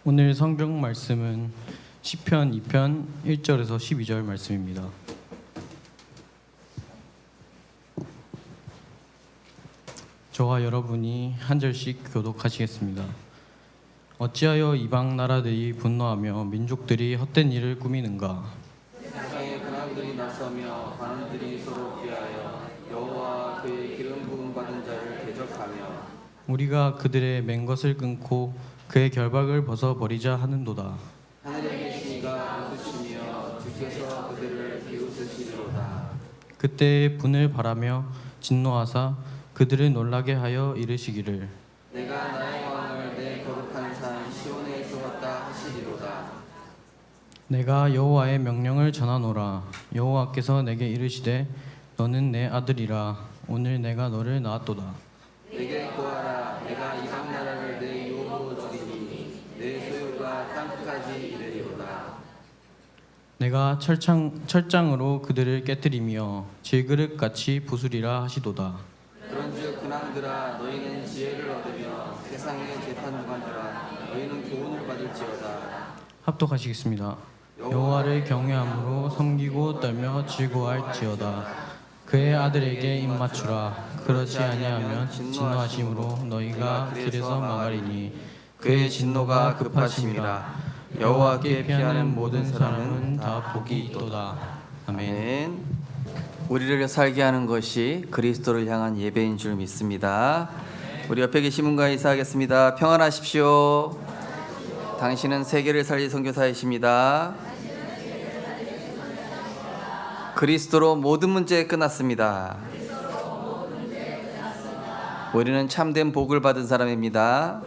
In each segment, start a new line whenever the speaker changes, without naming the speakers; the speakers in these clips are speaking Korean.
오늘 성경 말씀은 시편 2편 1절에서 12절 말씀입니다. 저와 여러분이 한 절씩 교독하시겠습니다. 어찌하여 이방 나라들이 분노하며 민족들이 헛된 일을 꾸미는가?
세상에 근황들이 나서며 관원들이 서로 비하여 여호와 그의 기름 부음 받은 자를 대적하며
우리가 그들의 맨 것을 끊고 그의 결박을 벗어버리자 하는도다.
하늘에 계신 이가 웃으시며 주께서 그들을 비웃으시리로다.
그때 분을 바라며 진노하사 그들을 놀라게 하여 이르시기를
내가 나의 왕을 내 거룩한 산 시온에 세웠다 하시리로다.
내가 여호와의 명령을 전하노라. 여호와께서 내게 이르시되 너는 내 아들이라. 오늘 내가 너를 낳았도다.
내게 구하라. 내가 이방 나라를 내 유업으로 주리니 내 소유가 땅끝까지 이르리로다.
내가 철장으로 그들을 깨뜨리며 질그릇같이 부수리라 하시도다.
그런즉 근황들아 너희는 지혜를 얻으며 세상의 재판관들아 너희는 교훈을 받을지어다.
합독하시겠습니다. 여호와를 경외함으로 섬기고 떨며 즐거워할지어다. 그의 아들에게 입맞추라. 그렇지 아니하면 진노하심으로 너희가 길에서 망하리니 그의 진노가 급하심이라. 여호와께 피하는 모든 사람은 다 복이 있도다. 아멘.
아멘. 우리를 살게 하는 것이 그리스도를 향한 예배인 줄 믿습니다. 우리 옆에 계신 분과 인사하겠습니다. 평안하십시오. 당신은 세계를 살릴 선교사이십니다. 그리스도로 모든 문제 끝났습니다. 우리는 참된 복을 받은 사람입니다.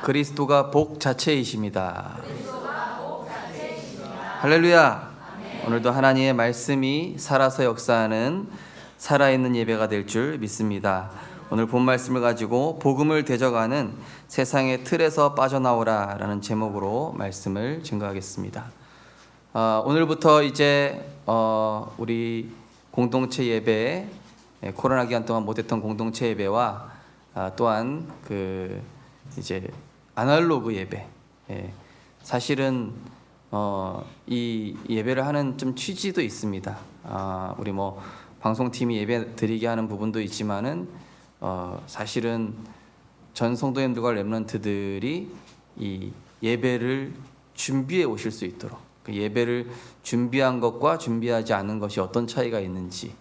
그리스도가 복 자체이십니다. 할렐루야. 오늘도 하나님의 말씀이 살아서 역사하는 살아있는 예배가 될 줄 믿습니다. 오늘 본 말씀을 가지고 복음을 대적하는 세상의 틀에서 빠져나오라 라는 제목으로 말씀을 증거하겠습니다. 오늘부터 이제 우리 공동체 예배, 코로나 기간 동안 못했던 공동체 예배와 또한 그 이제 아날로그 예배, 사실은 이 예배를 하는 좀 취지도 있습니다. 우리 뭐 방송팀이 예배 드리게 하는 부분도 있지만은 사실은 전 성도님들과 렘넌트들이 이 예배를 준비해 오실 수 있도록, 그 예배를 준비한 것과 준비하지 않은 것이 어떤 차이가 있는지,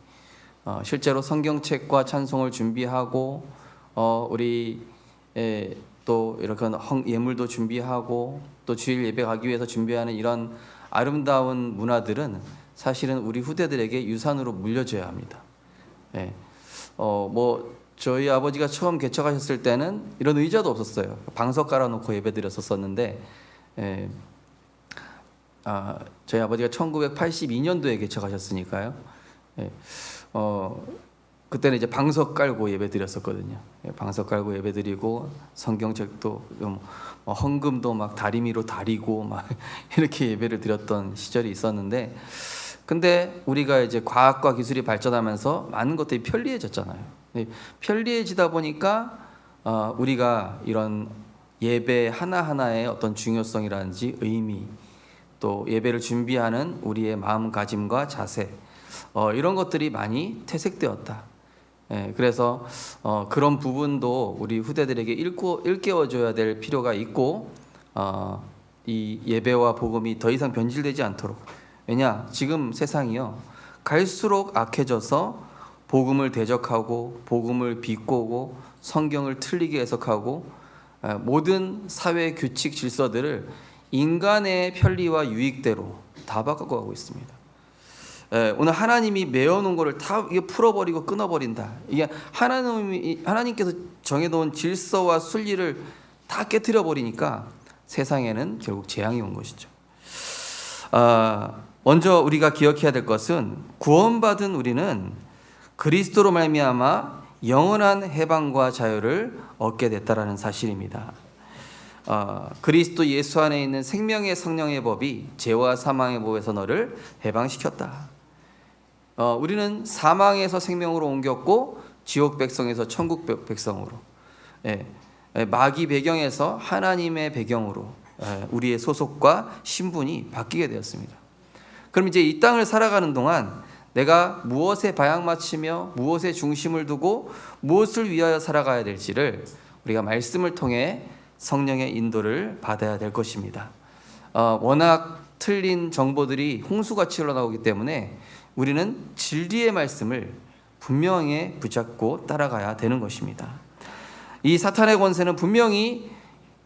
실제로 성경책과 찬송을 준비하고 우리 또 이렇게 예물도 준비하고 또 주일 예배 가기 위해서 준비하는 이런 아름다운 문화들은 사실은 우리 후대들에게 유산으로 물려줘야 합니다. 뭐 저희 아버지가 처음 개척하셨을 때는 이런 의자도 없었어요. 방석 깔아놓고 예배 드렸었는데, 저희 아버지가 1982년도에 개척하셨으니까요. 그때는 이제 방석 깔고 예배 드렸었거든요. 방석 깔고 예배 드리고 성경책도 헌금도 막 다리미로 다리고 막 이렇게 예배를 드렸던 시절이 있었는데, 근데 우리가 이제 과학과 기술이 발전하면서 많은 것들이 편리해졌잖아요. 편리해지다 보니까 우리가 이런 예배 하나하나의 어떤 중요성이라든지 의미, 또 예배를 준비하는 우리의 마음가짐과 자세, 이런 것들이 많이 퇴색되었다. 그래서 그런 부분도 우리 후대들에게 일깨워줘야 될 필요가 있고, 이 예배와 복음이 더 이상 변질되지 않도록. 왜냐, 지금 세상이요 갈수록 악해져서 복음을 대적하고 복음을 비꼬고 성경을 틀리게 해석하고 모든 사회 규칙 질서들을 인간의 편리와 유익대로 다 바꿔가고 있습니다. 오늘 하나님이 메어놓은 거를 다 풀어버리고 끊어버린다. 이게 하나님께서 정해놓은 질서와 순리를 다 깨트려 버리니까 세상에는 결국 재앙이 온 것이죠. 먼저 우리가 기억해야 될 것은 구원받은 우리는 그리스도로 말미암아 영원한 해방과 자유를 얻게 됐다라는 사실입니다. 그리스도 예수 안에 있는 생명의 성령의 법이 죄와 사망의 법에서 너를 해방시켰다. 우리는 사망에서 생명으로 옮겼고 지옥 백성에서 천국 백성으로. 마귀 배경에서 하나님의 배경으로 우리의 소속과 신분이 바뀌게 되었습니다. 그럼 이제 이 땅을 살아가는 동안 내가 무엇에 방향맞추며 무엇에 중심을 두고 무엇을 위하여 살아가야 될지를 우리가 말씀을 통해 성령의 인도를 받아야 될 것입니다. 워낙 틀린 정보들이 홍수같이 흘러나오기 때문에 우리는 진리의 말씀을 분명히 붙잡고 따라가야 되는 것입니다. 이 사탄의 권세는 분명히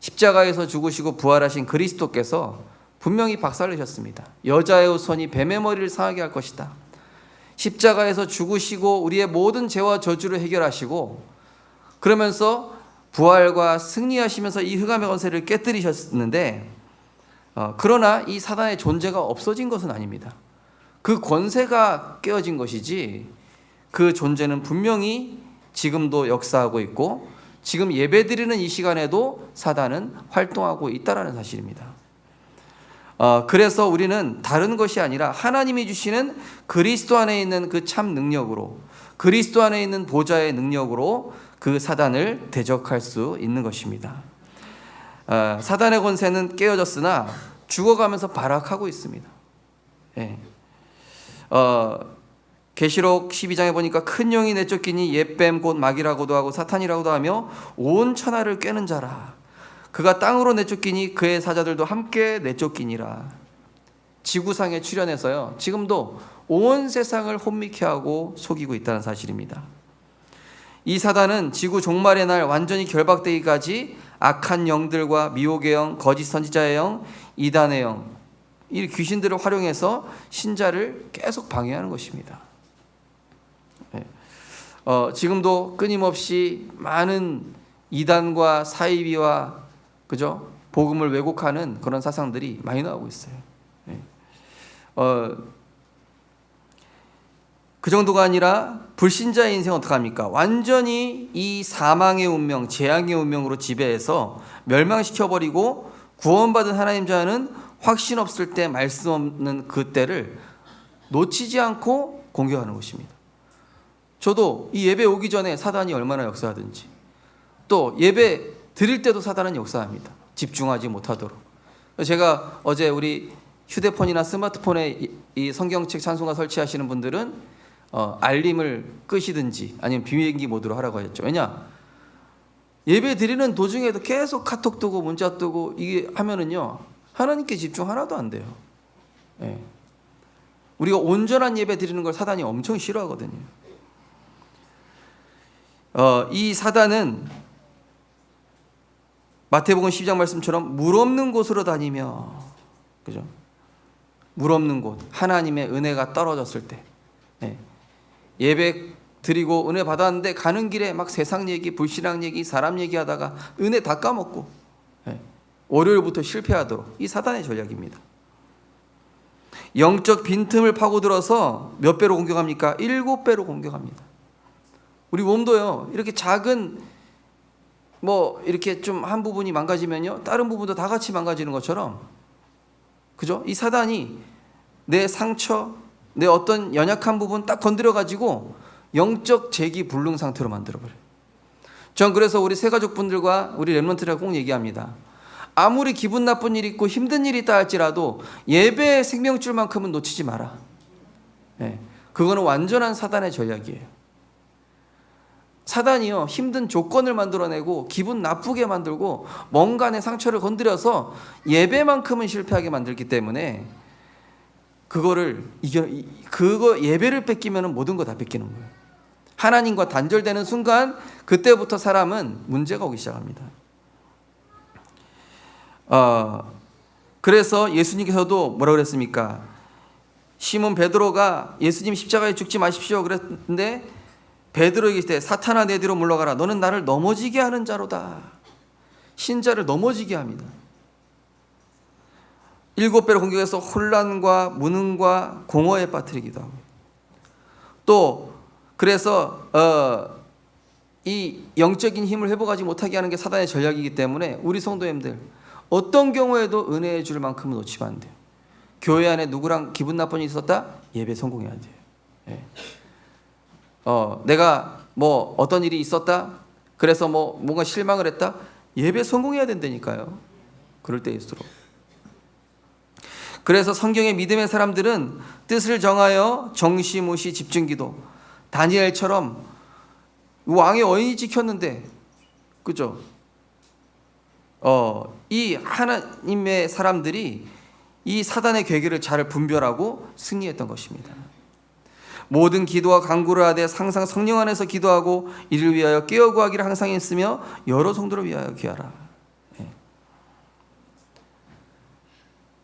십자가에서 죽으시고 부활하신 그리스도께서 분명히 박살내셨습니다. 여자의 후손이 뱀의 머리를 상하게 할 것이다. 십자가에서 죽으시고 우리의 모든 죄와 저주를 해결하시고 그러면서 부활과 승리하시면서 이 흑암의 권세를 깨뜨리셨는데 그러나 이 사단의 존재가 없어진 것은 아닙니다. 그 권세가 깨어진 것이지 그 존재는 분명히 지금도 역사하고 있고 지금 예배드리는 이 시간에도 사단은 활동하고 있다는 사실입니다. 그래서 우리는 다른 것이 아니라 하나님이 주시는 그리스도 안에 있는 그 참 능력으로 그리스도 안에 있는 보좌의 능력으로 그 사단을 대적할 수 있는 것입니다. 사단의 권세는 깨어졌으나 죽어가면서 발악하고 있습니다. 계시록 12장에 보니까 큰 영이 내쫓기니 옛뱀 곧 마귀라고도 하고 사탄이라고도 하며 온 천하를 꿰는 자라. 그가 땅으로 내쫓기니 그의 사자들도 함께 내쫓기니라. 지구상에 출현해서요 지금도 온 세상을 혼미케 하고 속이고 있다는 사실입니다. 이 사단은 지구 종말의 날 완전히 결박되기까지 악한 영들과 미혹의 영, 거짓 선지자의 영, 이단의 영, 이 귀신들을 활용해서 신자를 계속 방해하는 것입니다. 지금도 끊임없이 많은 이단과 사이비와 그죠? 복음을 왜곡하는 그런 사상들이 많이 나오고 있어요. 그 정도가 아니라 불신자의 인생은 어떡합니까? 완전히 이 사망의 운명, 재앙의 운명으로 지배해서 멸망시켜버리고 구원받은 하나님 자는 확신 없을 때 말씀 없는 그 때를 놓치지 않고 공격하는 것입니다. 저도 이 예배 오기 전에 사단이 얼마나 역사하든지 또 예배 드릴 때도 사단은 역사합니다. 집중하지 못하도록. 제가 어제 우리 휴대폰이나 스마트폰에 이 성경책 찬송가 설치하시는 분들은 알림을 끄시든지 아니면 비행기 모드로 하라고 했죠. 왜냐? 예배 드리는 도중에도 계속 카톡 뜨고 문자 뜨고 이게 하면은요 하나님께 집중 하나도 안 돼요. 우리가 온전한 예배 드리는 걸 사단이 엄청 싫어하거든요. 이 사단은 마태복음 12장 말씀처럼 물 없는 곳으로 다니며, 그죠? 물 없는 곳, 하나님의 은혜가 떨어졌을 때, 예배 드리고 은혜 받았는데 가는 길에 막 세상 얘기, 불신앙 얘기, 사람 얘기하다가 은혜 다 까먹고 월요일부터 실패하도록 이 사단의 전략입니다. 영적 빈틈을 파고들어서 몇 배로 공격합니까? 7배로 공격합니다. 우리 몸도요 이렇게 작은 뭐 이렇게 좀 한 부분이 망가지면요 다른 부분도 다 같이 망가지는 것처럼, 그죠? 이 사단이 내 상처, 내 어떤 연약한 부분 딱 건드려 가지고 영적 재기불능 상태로 만들어 버려요. 전 그래서 우리 새가족분들과 우리 렘넌트랑 꼭 얘기합니다. 아무리 기분 나쁜 일 있고 힘든 일이 있다 할지라도 예배의 생명줄만큼은 놓치지 마라. 그거는 완전한 사단의 전략이에요. 사단이요 힘든 조건을 만들어내고 기분 나쁘게 만들고 뭔가 내 상처를 건드려서 예배만큼은 실패하게 만들기 때문에 그거 예배를 뺏기면 모든 거 다 뺏기는 거예요. 하나님과 단절되는 순간 그때부터 사람은 문제가 오기 시작합니다. 그래서 예수님께서도 뭐라고 그랬습니까? 시몬 베드로가 예수님 십자가에 죽지 마십시오 그랬는데 베드로에게 이르되 사탄아 내 뒤로 물러가라. 너는 나를 넘어지게 하는 자로다. 신자를 넘어지게 합니다. 7배로 공격해서 혼란과 무능과 공허에 빠뜨리기도 하고, 또 그래서 이 영적인 힘을 회복하지 못하게 하는 게 사단의 전략이기 때문에 우리 성도님들 어떤 경우에도 은혜의 줄 만큼은 놓치면 안 돼요. 교회 안에 누구랑 기분 나쁜 일이 있었다? 예배 성공해야 돼요. 내가 뭐 어떤 일이 있었다? 그래서 뭔가 실망을 했다? 예배 성공해야 된다니까요. 그럴 때일수록. 그래서 성경의 믿음의 사람들은 뜻을 정하여 정시무시 집중기도, 다니엘처럼 왕의 어인이 지켰는데, 그죠? 이 하나님의 사람들이 이 사단의 괴계를 잘 분별하고 승리했던 것입니다. 모든 기도와 간구를 하되 항상 성령 안에서 기도하고 이를 위하여 깨어 구하기를 항상 했으며 여러 성도를 위하여 기하라.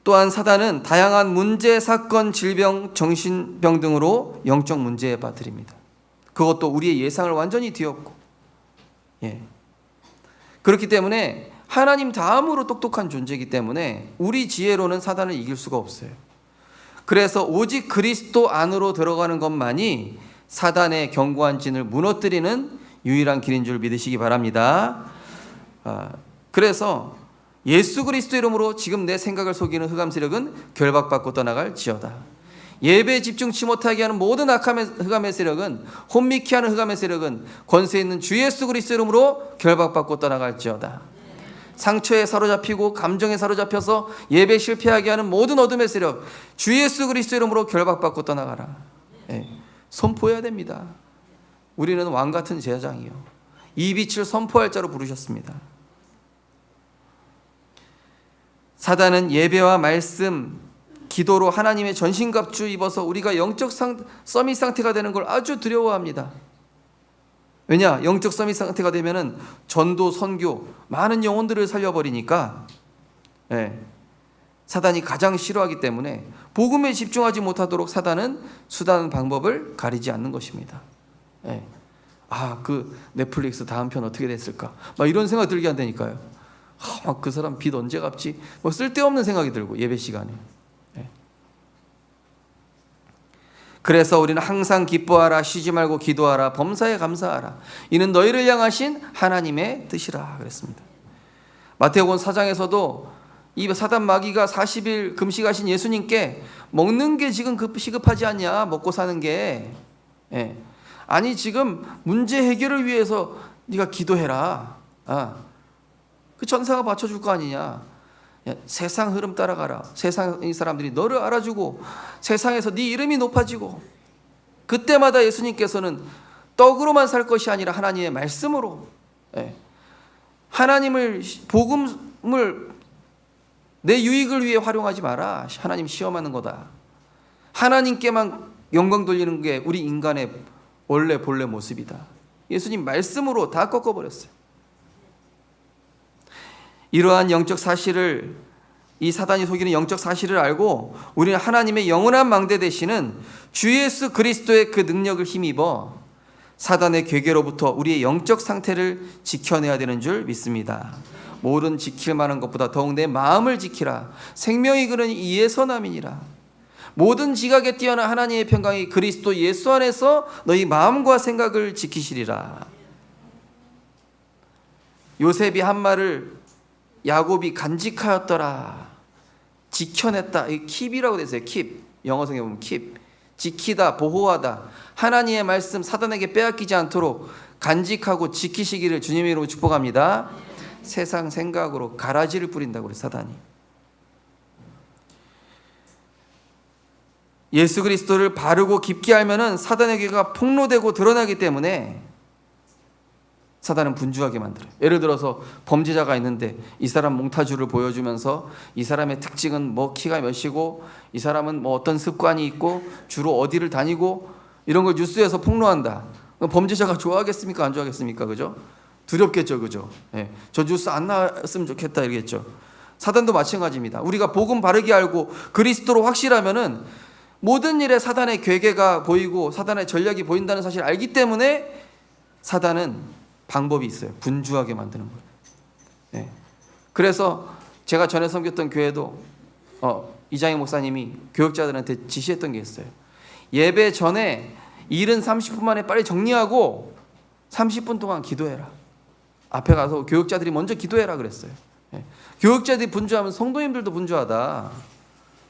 또한 사단은 다양한 문제, 사건, 질병, 정신병 등으로 영적 문제에 빠뜨립니다. 그것도 우리의 예상을 완전히 뒤엎고, 그렇기 때문에 하나님 다음으로 똑똑한 존재이기 때문에 우리 지혜로는 사단을 이길 수가 없어요. 그래서 오직 그리스도 안으로 들어가는 것만이 사단의 견고한 진을 무너뜨리는 유일한 길인 줄 믿으시기 바랍니다. 그래서 예수 그리스도 이름으로 지금 내 생각을 속이는 흑암 세력은 결박받고 떠나갈지어다. 예배에 집중치 못하게 하는 모든 악함의 흑암의 세력은, 혼미케 하는 흑암의 세력은 권세 있는 주 예수 그리스도 이름으로 결박받고 떠나갈지어다. 상처에 사로잡히고 감정에 사로잡혀서 예배 실패하게 하는 모든 어둠의 세력, 주 예수 그리스도 이름으로 결박받고 떠나가라. 선포해야 됩니다. 우리는 왕 같은 제사장이요, 이 빛을 선포할 자로 부르셨습니다. 사단은 예배와 말씀, 기도로 하나님의 전신갑주 입어서 우리가 영적 서밋 상태가 되는 걸 아주 두려워합니다. 왜냐? 영적 서밋 상태가 되면은 전도, 선교, 많은 영혼들을 살려버리니까 사단이 가장 싫어하기 때문에 복음에 집중하지 못하도록 사단은 수단, 방법을 가리지 않는 것입니다. 그 넷플릭스 다음 편 어떻게 됐을까? 막 이런 생각 들게 한다니까요. 막 그 사람 빚 언제 갚지? 뭐 쓸데없는 생각이 들고 예배 시간에. 그래서 우리는 항상 기뻐하라, 쉬지 말고 기도하라, 범사에 감사하라. 이는 너희를 향하신 하나님의 뜻이라 그랬습니다. 마태복음 4장에서도 이 사단 마귀가 40일 금식하신 예수님께 먹는 게 지금 시급하지 않냐, 먹고 사는 게. 아니 지금 문제 해결을 위해서 네가 기도해라. 그 천사가 받쳐줄 거 아니냐. 세상 흐름 따라가라. 세상의 사람들이 너를 알아주고 세상에서 네 이름이 높아지고, 그때마다 예수님께서는 떡으로만 살 것이 아니라 하나님의 말씀으로, 하나님을, 복음을 내 유익을 위해 활용하지 마라. 하나님 시험하는 거다. 하나님께만 영광 돌리는 게 우리 인간의 원래 본래 모습이다. 예수님 말씀으로 다 꺾어버렸어요. 이러한 영적 사실을, 이 사단이 속이는 영적 사실을 알고 우리는 하나님의 영원한 망대 되시는 주 예수 그리스도의 그 능력을 힘입어 사단의 괴계로부터 우리의 영적 상태를 지켜내야 되는 줄 믿습니다. 모든 지킬 만한 것보다 더욱 내 마음을 지키라. 생명이 그러니 이에서 남이니라. 모든 지각에 뛰어난 하나님의 평강이 그리스도 예수 안에서 너희 마음과 생각을 지키시리라. 요셉이 한 말을 야곱이 간직하였더라. 지켜냈다. 이 킵이라고 되어 있어요. 킵. 영어 성경에 보면 킵. 지키다, 보호하다. 하나님의 말씀 사단에게 빼앗기지 않도록 간직하고 지키시기를 주님의 이름으로 축복합니다. 세상 생각으로 가라지를 뿌린다고 그래요, 사단이. 예수 그리스도를 바르고 깊게 알면은 사단의 괴가 폭로되고 드러나기 때문에 사단은 분주하게 만들어요. 예를 들어서 범죄자가 있는데 이 사람 몽타주를 보여주면서 이 사람의 특징은 뭐 키가 몇이고 이 사람은 뭐 어떤 습관이 있고 주로 어디를 다니고 이런 걸 뉴스에서 폭로한다. 범죄자가 좋아하겠습니까? 안 좋아하겠습니까? 그죠? 두렵겠죠. 그죠? 저 뉴스 안 나왔으면 좋겠다 이러겠죠. 사단도 마찬가지입니다. 우리가 복음 바르게 알고 그리스도로 확실하면은 모든 일에 사단의 괴계가 보이고 사단의 전략이 보인다는 사실을 알기 때문에 사단은 방법이 있어요. 분주하게 만드는 거예요. 그래서 제가 전에 섬겼던 교회도 이장희 목사님이 교역자들한테 지시했던 게 있어요. 예배 전에 일은 30분 만에 빨리 정리하고 30분 동안 기도해라. 앞에 가서 교역자들이 먼저 기도해라 그랬어요. 교역자들이 분주하면 성도님들도 분주하다.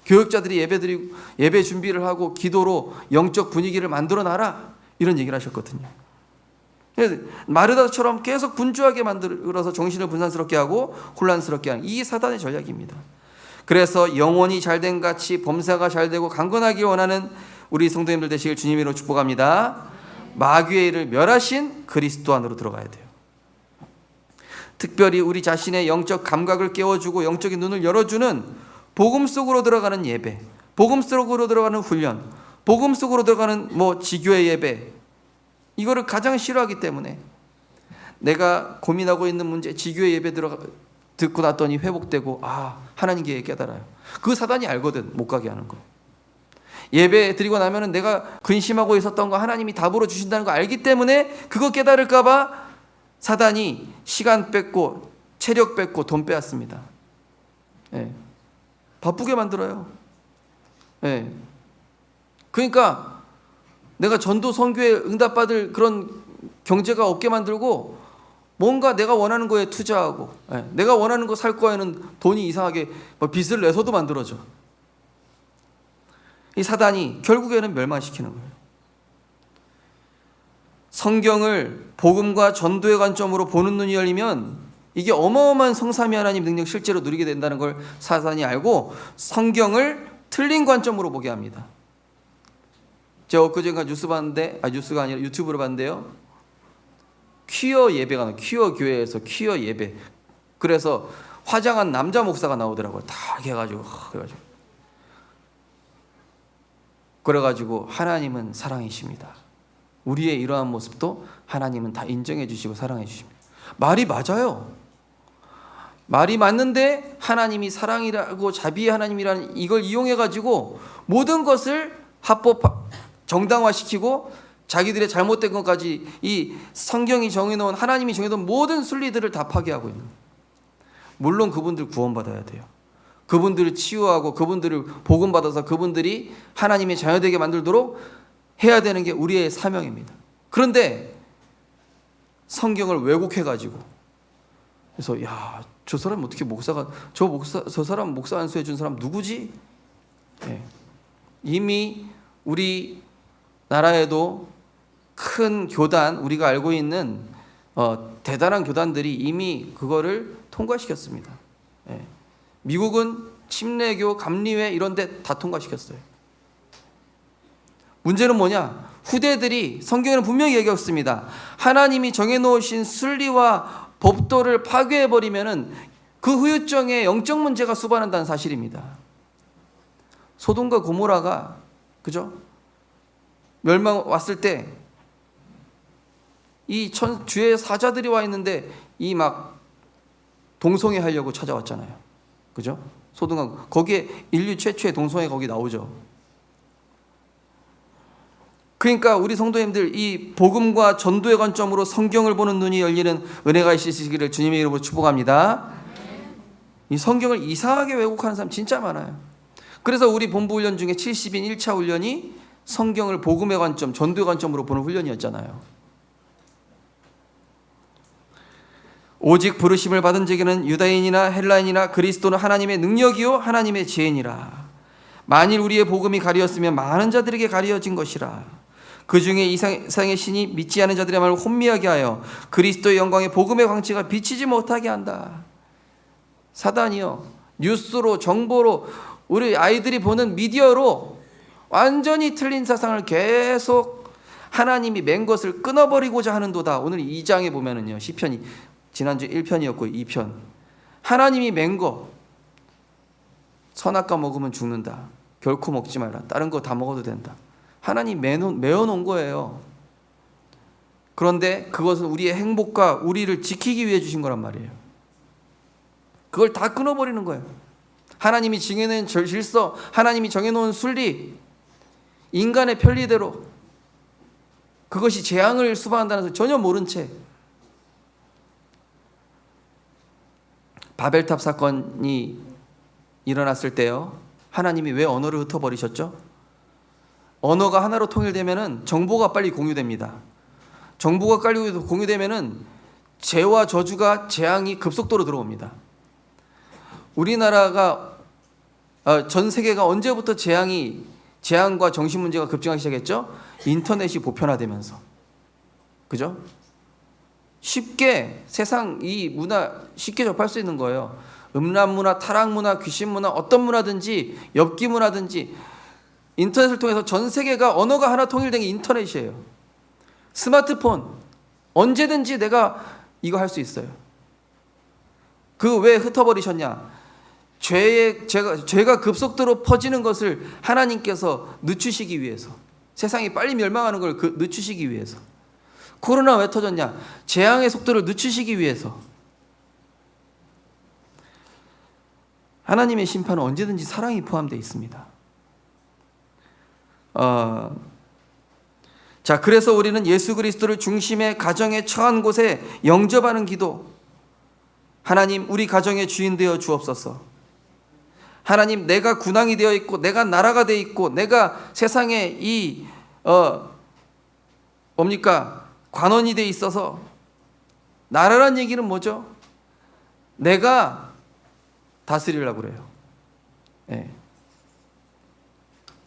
교역자들이 예배 준비를 하고 기도로 영적 분위기를 만들어 놔라. 이런 얘기를 하셨거든요. 마르다처럼 계속 분주하게 만들어서 정신을 분산스럽게 하고 혼란스럽게 하는 이 사단의 전략입니다. 그래서 영혼이 잘된 같이 범사가 잘되고 강건하기 원하는 우리 성도님들 되시길 주님으로 축복합니다. 마귀의 일을 멸하신 그리스도 안으로 들어가야 돼요. 특별히 우리 자신의 영적 감각을 깨워주고 영적인 눈을 열어주는 복음 속으로 들어가는 예배, 복음 속으로 들어가는 훈련, 복음 속으로 들어가는 지교의 예배, 이거를 가장 싫어하기 때문에 내가 고민하고 있는 문제 지교의 예배 듣고 났더니 회복되고 하나님께 깨달아요. 그 사단이 알거든, 못 가게 하는 거. 예배 드리고 나면은 내가 근심하고 있었던 거 하나님이 답으로 주신다는 거 알기 때문에 그거 깨달을까 봐 사단이 시간 뺏고 체력 뺏고 돈 빼앗습니다. 바쁘게 만들어요. 그러니까 내가 전도 선교에 응답받을 그런 경제가 없게 만들고 뭔가 내가 원하는 거에 투자하고 내가 원하는 거 살 거에는 돈이 이상하게 빚을 내서도 만들어져. 이 사단이 결국에는 멸망시키는 거예요. 성경을 복음과 전도의 관점으로 보는 눈이 열리면 이게 어마어마한 성삼위 하나님 능력 실제로 누리게 된다는 걸 사단이 알고 성경을 틀린 관점으로 보게 합니다. 제가 엊그제인가 뉴스가 아니라 유튜브로 봤는데요. 퀴어 예배가 나와요. 퀴어 교회에서 퀴어 예배. 그래서 화장한 남자 목사가 나오더라고요. 다 이렇게 그래가지고 하나님은 사랑이십니다. 우리의 이러한 모습도 하나님은 다 인정해 주시고 사랑해 주십니다. 말이 맞아요. 말이 맞는데 하나님이 사랑이라고 자비의 하나님이라는 이걸 이용해가지고 모든 것을 정당화시키고 자기들의 잘못된 것까지 이 성경이 정해놓은 하나님이 정해놓은 모든 순리들을 다 파괴하고 있는 거예요. 물론 그분들 구원받아야 돼요. 그분들을 치유하고 그분들을 복음받아서 그분들이 하나님의 자녀되게 만들도록 해야 되는 게 우리의 사명입니다. 그런데 성경을 왜곡해가지고 그래서 저 사람 어떻게 목사가 저 사람 목사 안수해 준 사람 누구지? 이미 우리 나라에도 큰 교단, 우리가 알고 있는 대단한 교단들이 이미 그거를 통과시켰습니다. 미국은 침례교, 감리회 이런 데 다 통과시켰어요. 문제는 뭐냐? 후대들이 성경에는 분명히 얘기했습니다. 하나님이 정해놓으신 순리와 법도를 파괴해버리면은 그 후유증에 영적 문제가 수반한다는 사실입니다. 소돔과 고모라가 그죠? 멸망 왔을 때 이 주의 사자들이 와 있는데 이 막 동성애 하려고 찾아왔잖아요. 그죠? 소돔과 거기에 인류 최초의 동성애 거기 나오죠. 그러니까 우리 성도님들 이 복음과 전도의 관점으로 성경을 보는 눈이 열리는 은혜가 있으시기를 주님의 이름으로 축복합니다. 이 성경을 이상하게 왜곡하는 사람 진짜 많아요. 그래서 우리 본부 훈련 중에 70인 1차 훈련이 성경을 복음의 관점, 전도의 관점으로 보는 훈련이었잖아요. 오직 부르심을 받은 자에게는 유다인이나 헬라인이나 그리스도는 하나님의 능력이요 하나님의 지혜니라. 만일 우리의 복음이 가리었으면 많은 자들에게 가리어진 것이라. 그 중에 이 세상의 신이 믿지 않은 자들의 말을 혼미하게 하여 그리스도의 영광의 복음의 광채가 비치지 못하게 한다. 사단이요, 뉴스로 정보로 우리 아이들이 보는 미디어로 완전히 틀린 사상을 계속 하나님이 맨 것을 끊어버리고자 하는도다. 오늘 2장에 보면은요, 시편이 지난주 1편이었고 2편, 하나님이 맨 거 선악과 먹으면 죽는다, 결코 먹지 말라, 다른 거 다 먹어도 된다, 하나님 메어놓은 거예요. 그런데 그것은 우리의 행복과 우리를 지키기 위해 주신 거란 말이에요. 그걸 다 끊어버리는 거예요. 하나님이 정해놓은 질서, 하나님이 정해놓은 순리, 인간의 편리대로 그것이 재앙을 수반한다는 것을 전혀 모른 채. 바벨탑 사건이 일어났을 때요, 하나님이 왜 언어를 흩어버리셨죠? 언어가 하나로 통일되면은 정보가 빨리 공유됩니다. 정보가 빨리 공유되면은 죄와 저주가, 재앙이 급속도로 들어옵니다. 우리나라가 전 세계가 언제부터 재앙과 정신 문제가 급증하기 시작했죠? 인터넷이 보편화되면서. 그죠? 쉽게 세상 이 문화 쉽게 접할 수 있는 거예요. 음란 문화, 타락 문화, 귀신 문화, 어떤 문화든지 엽기 문화든지 인터넷을 통해서 전 세계가 언어가 하나 통일된 게 인터넷이에요. 스마트폰 언제든지 내가 이거 할 수 있어요. 그 왜 흩어버리셨냐? 죄가 급속도로 퍼지는 것을 하나님께서 늦추시기 위해서, 세상이 빨리 멸망하는 걸 늦추시기 위해서. 코로나 왜 터졌냐? 재앙의 속도를 늦추시기 위해서. 하나님의 심판은 언제든지 사랑이 포함되어 있습니다. 자, 그래서 우리는 예수 그리스도를 중심의 가정에 처한 곳에 영접하는 기도. 하나님, 우리 가정의 주인 되어 주옵소서. 하나님, 내가 군왕이 되어 있고 내가 나라가 되어 있고 내가 세상에 이 관원이 되어 있어서, 나라란 얘기는 뭐죠? 내가 다스리려고 그래요. 네.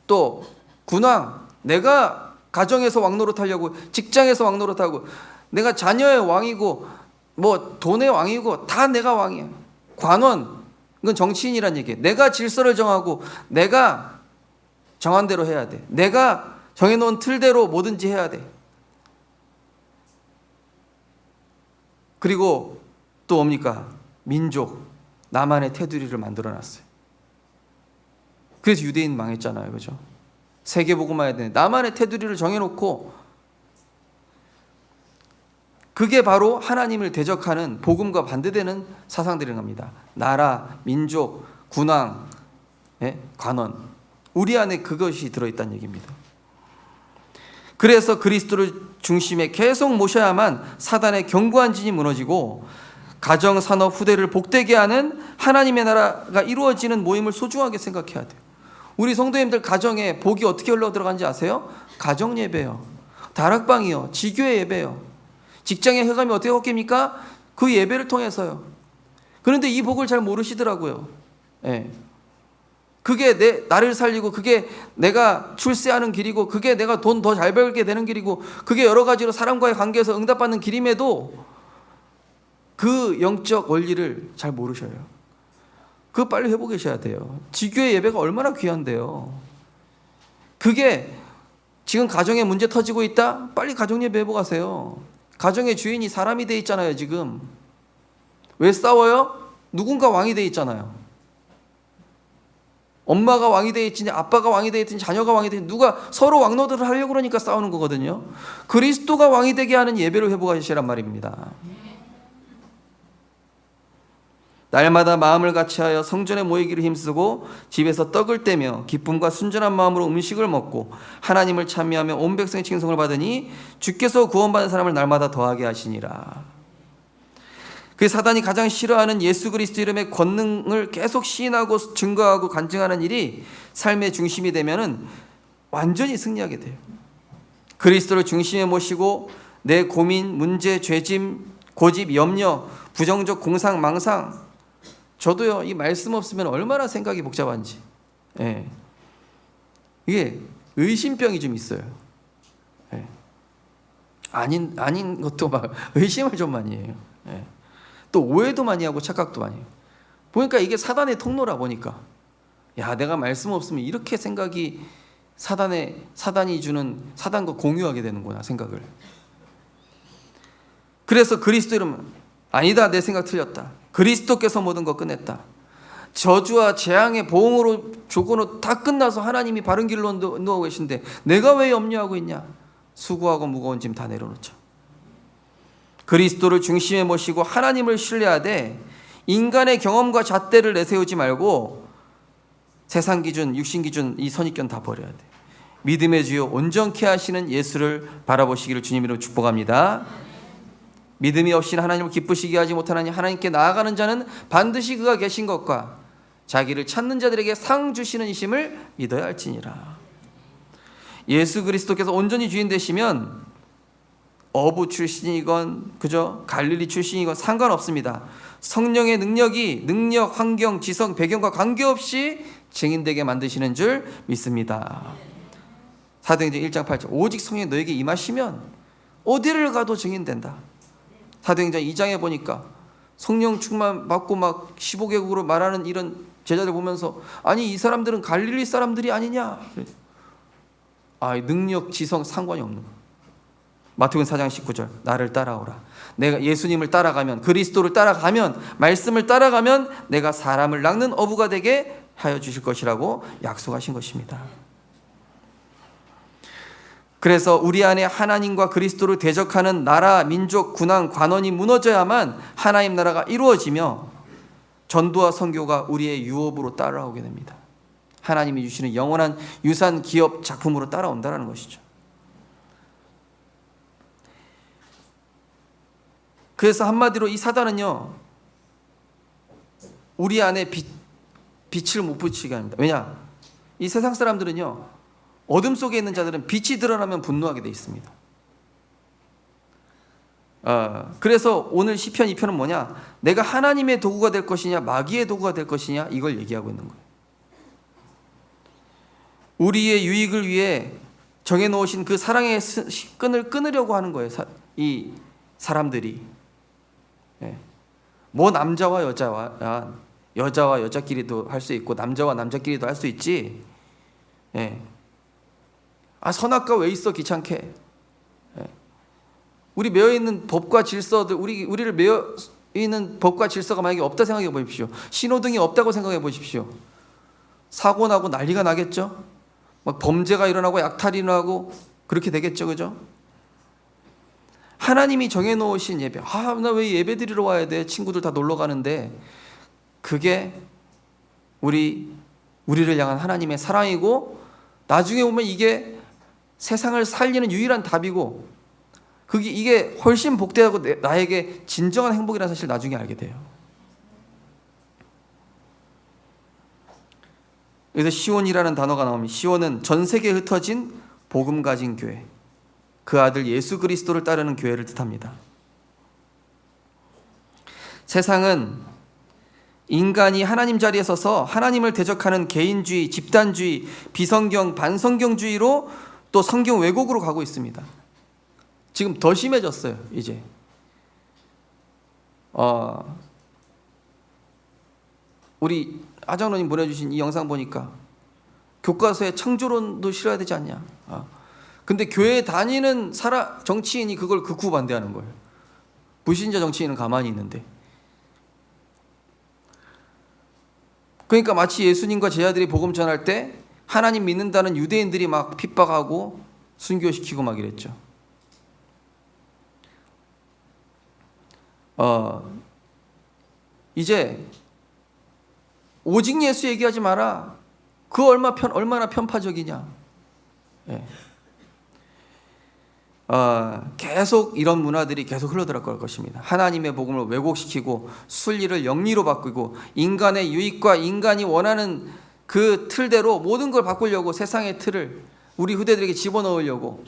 또 군왕, 내가 가정에서 왕노릇하려고, 직장에서 왕노릇하고, 내가 자녀의 왕이고 뭐 돈의 왕이고 다 내가 왕이야. 관원, 이건 정치인이란 얘기예요. 내가 질서를 정하고 내가 정한 대로 해야 돼. 내가 정해놓은 틀대로 뭐든지 해야 돼. 그리고 또 뭡니까? 민족, 나만의 테두리를 만들어놨어요. 그래서 유대인 망했잖아요, 그죠? 세계복음화 해야 되는데 나만의 테두리를 정해놓고, 그게 바로 하나님을 대적하는 복음과 반대되는 사상들인 겁니다. 나라, 민족, 군왕, 관원, 우리 안에 그것이 들어있다는 얘기입니다. 그래서 그리스도를 중심에 계속 모셔야만 사단의 견고한 진이 무너지고 가정, 산업, 후대를 복되게 하는 하나님의 나라가 이루어지는 모임을 소중하게 생각해야 돼요. 우리 성도님들 가정에 복이 어떻게 흘러 들어간지 아세요? 가정 예배요, 다락방이요, 지교회 예배요. 직장의 흑암이 어떻게 꺾입니까? 그 예배를 통해서요. 그런데 이 복을 잘 모르시더라고요. 그게 나를 살리고, 그게 내가 출세하는 길이고, 그게 내가 돈 더 잘 벌게 되는 길이고, 그게 여러 가지로 사람과의 관계에서 응답받는 길임에도 그 영적 원리를 잘 모르셔요. 그거 빨리 회복하셔야 돼요. 지교회 예배가 얼마나 귀한데요. 그게 지금 가정에 문제 터지고 있다? 빨리 가정 예배 회복하세요. 가정의 주인이 사람이 돼 있잖아요, 지금. 왜 싸워요? 누군가 왕이 돼 있잖아요. 엄마가 왕이 돼 있든지 아빠가 왕이 돼 있든지 자녀가 왕이 돼 있든지 누가 서로 왕노릇을 하려고 그러니까 싸우는 거거든요. 그리스도가 왕이 되게 하는 예배를 회복하시란 말입니다. 날마다 마음을 같이하여 성전에 모이기를 힘쓰고 집에서 떡을 떼며 기쁨과 순전한 마음으로 음식을 먹고 하나님을 찬미하며 온 백성의 칭송을 받으니 주께서 구원받은 사람을 날마다 더하게 하시니라. 그 사단이 가장 싫어하는 예수 그리스도 이름의 권능을 계속 시인하고 증거하고 간증하는 일이 삶의 중심이 되면은 완전히 승리하게 돼요. 그리스도를 중심에 모시고 내 고민, 문제, 죄짐, 고집, 염려, 부정적 공상, 망상, 저도요, 이 말씀 없으면 얼마나 생각이 복잡한지. 이게 의심병이 좀 있어요. 아닌 것도 막 의심을 좀 많이 해요. 또 오해도 많이 하고 착각도 많이 해요. 보니까 이게 사단의 통로라 보니까, 야, 내가 말씀 없으면 이렇게 생각이 사단이 주는 사단과 공유하게 되는구나 생각을. 그래서 그리스도 이름은 아니다, 내 생각 틀렸다. 그리스도께서 모든 거 끝냈다. 저주와 재앙의 보응으로 조건으로 다 끝나서 하나님이 바른 길로 인도하고 계신데 내가 왜 염려하고 있냐? 수고하고 무거운 짐 다 내려놓자. 그리스도를 중심에 모시고 하나님을 신뢰하되 인간의 경험과 잣대를 내세우지 말고 세상 기준, 육신 기준, 이 선입견 다 버려야 돼. 믿음의 주요 온전케 하시는 예수를 바라보시기를 주님으로 축복합니다. 믿음이 없이는 하나님을 기쁘시게 하지 못하나니 하나님께 나아가는 자는 반드시 그가 계신 것과 자기를 찾는 자들에게 상 주시는 이심을 믿어야 할지니라. 예수 그리스도께서 온전히 주인 되시면 어부 출신이건 그저 갈릴리 출신이건 상관없습니다. 성령의 능력, 환경, 지성, 배경과 관계없이 증인되게 만드시는 줄 믿습니다. 사도행전 1장 8절 오직 성령이 너에게 임하시면 어디를 가도 증인된다. 사도행전 2장에 보니까 성령 충만 받고 막 15개국으로 말하는 이런 제자들 보면서 아니 이 사람들은 갈릴리 사람들이 아니냐. 능력, 지성 상관이 없는 거예요. 마태복음 4장 19절 나를 따라오라. 내가 예수님을 따라가면, 그리스도를 따라가면, 말씀을 따라가면 내가 사람을 낚는 어부가 되게 하여 주실 것이라고 약속하신 것입니다. 그래서 우리 안에 하나님과 그리스도를 대적하는 나라, 민족, 군왕, 관원이 무너져야만 하나님 나라가 이루어지며 전도와 선교가 우리의 유업으로 따라오게 됩니다. 하나님이 주시는 영원한 유산, 기업, 작품으로 따라온다는 것이죠. 그래서 한마디로 이 사단은요, 우리 안에 빛을 못 비치게 합니다. 왜냐? 이 세상 사람들은요, 어둠 속에 있는 자들은 빛이 드러나면 분노하게 돼 있습니다. 그래서 오늘 시편 2편은 뭐냐? 내가 하나님의 도구가 될 것이냐 마귀의 도구가 될 것이냐, 이걸 얘기하고 있는 거예요. 우리의 유익을 위해 정해놓으신 그 사랑의 끈을 끊으려고 하는 거예요. 이 사람들이. 뭐 남자와 여자와 여자끼리도 할 수 있고 남자와 남자끼리도 할 수 있지. 선악과 왜 있어 귀찮게. 우리 매여 있는 법과 질서들, 우리를 매여 있는 법과 질서가 만약에 없다 생각해 보십시오. 신호등이 없다고 생각해 보십시오. 사고 나고 난리가 나겠죠. 막 범죄가 일어나고 약탈이 일어나고 그렇게 되겠죠, 그죠? 하나님이 정해놓으신 예배, 나 왜 예배 드리러 와야 돼? 친구들 다 놀러 가는데, 그게 우리를 향한 하나님의 사랑이고, 나중에 보면 이게 세상을 살리는 유일한 답이고, 이게 훨씬 복되고 나에게 진정한 행복이라는 사실을 나중에 알게 돼요. 그래서 시온이라는 단어가 나옵니다. 시온은 전 세계에 흩어진 복음 가진 교회, 그 아들 예수 그리스도를 따르는 교회를 뜻합니다. 세상은 인간이 하나님 자리에 서서 하나님을 대적하는 개인주의, 집단주의, 비성경, 반성경주의로 또 성경 왜곡으로 가고 있습니다. 지금 더 심해졌어요. 이제 우리 아장로님 보내주신 이 영상 보니까 교과서에 창조론도 실어야 되지 않냐. 근데 교회에 다니는 정치인이 그걸 극구 반대하는 거예요. 불신자 정치인은 가만히 있는데. 그러니까 마치 예수님과 제자들이 복음 전할 때 하나님 믿는다는 유대인들이 막 핍박하고 순교시키고 막 이랬죠. 이제 오직 예수 얘기하지 마라. 그 얼마나 편파적이냐. 계속 이런 문화들이 계속 흘러들어갈 것입니다. 하나님의 복음을 왜곡시키고 순리를 영리로 바꾸고 인간의 유익과 인간이 원하는 그 틀대로 모든 걸 바꾸려고 세상의 틀을 우리 후대들에게 집어넣으려고.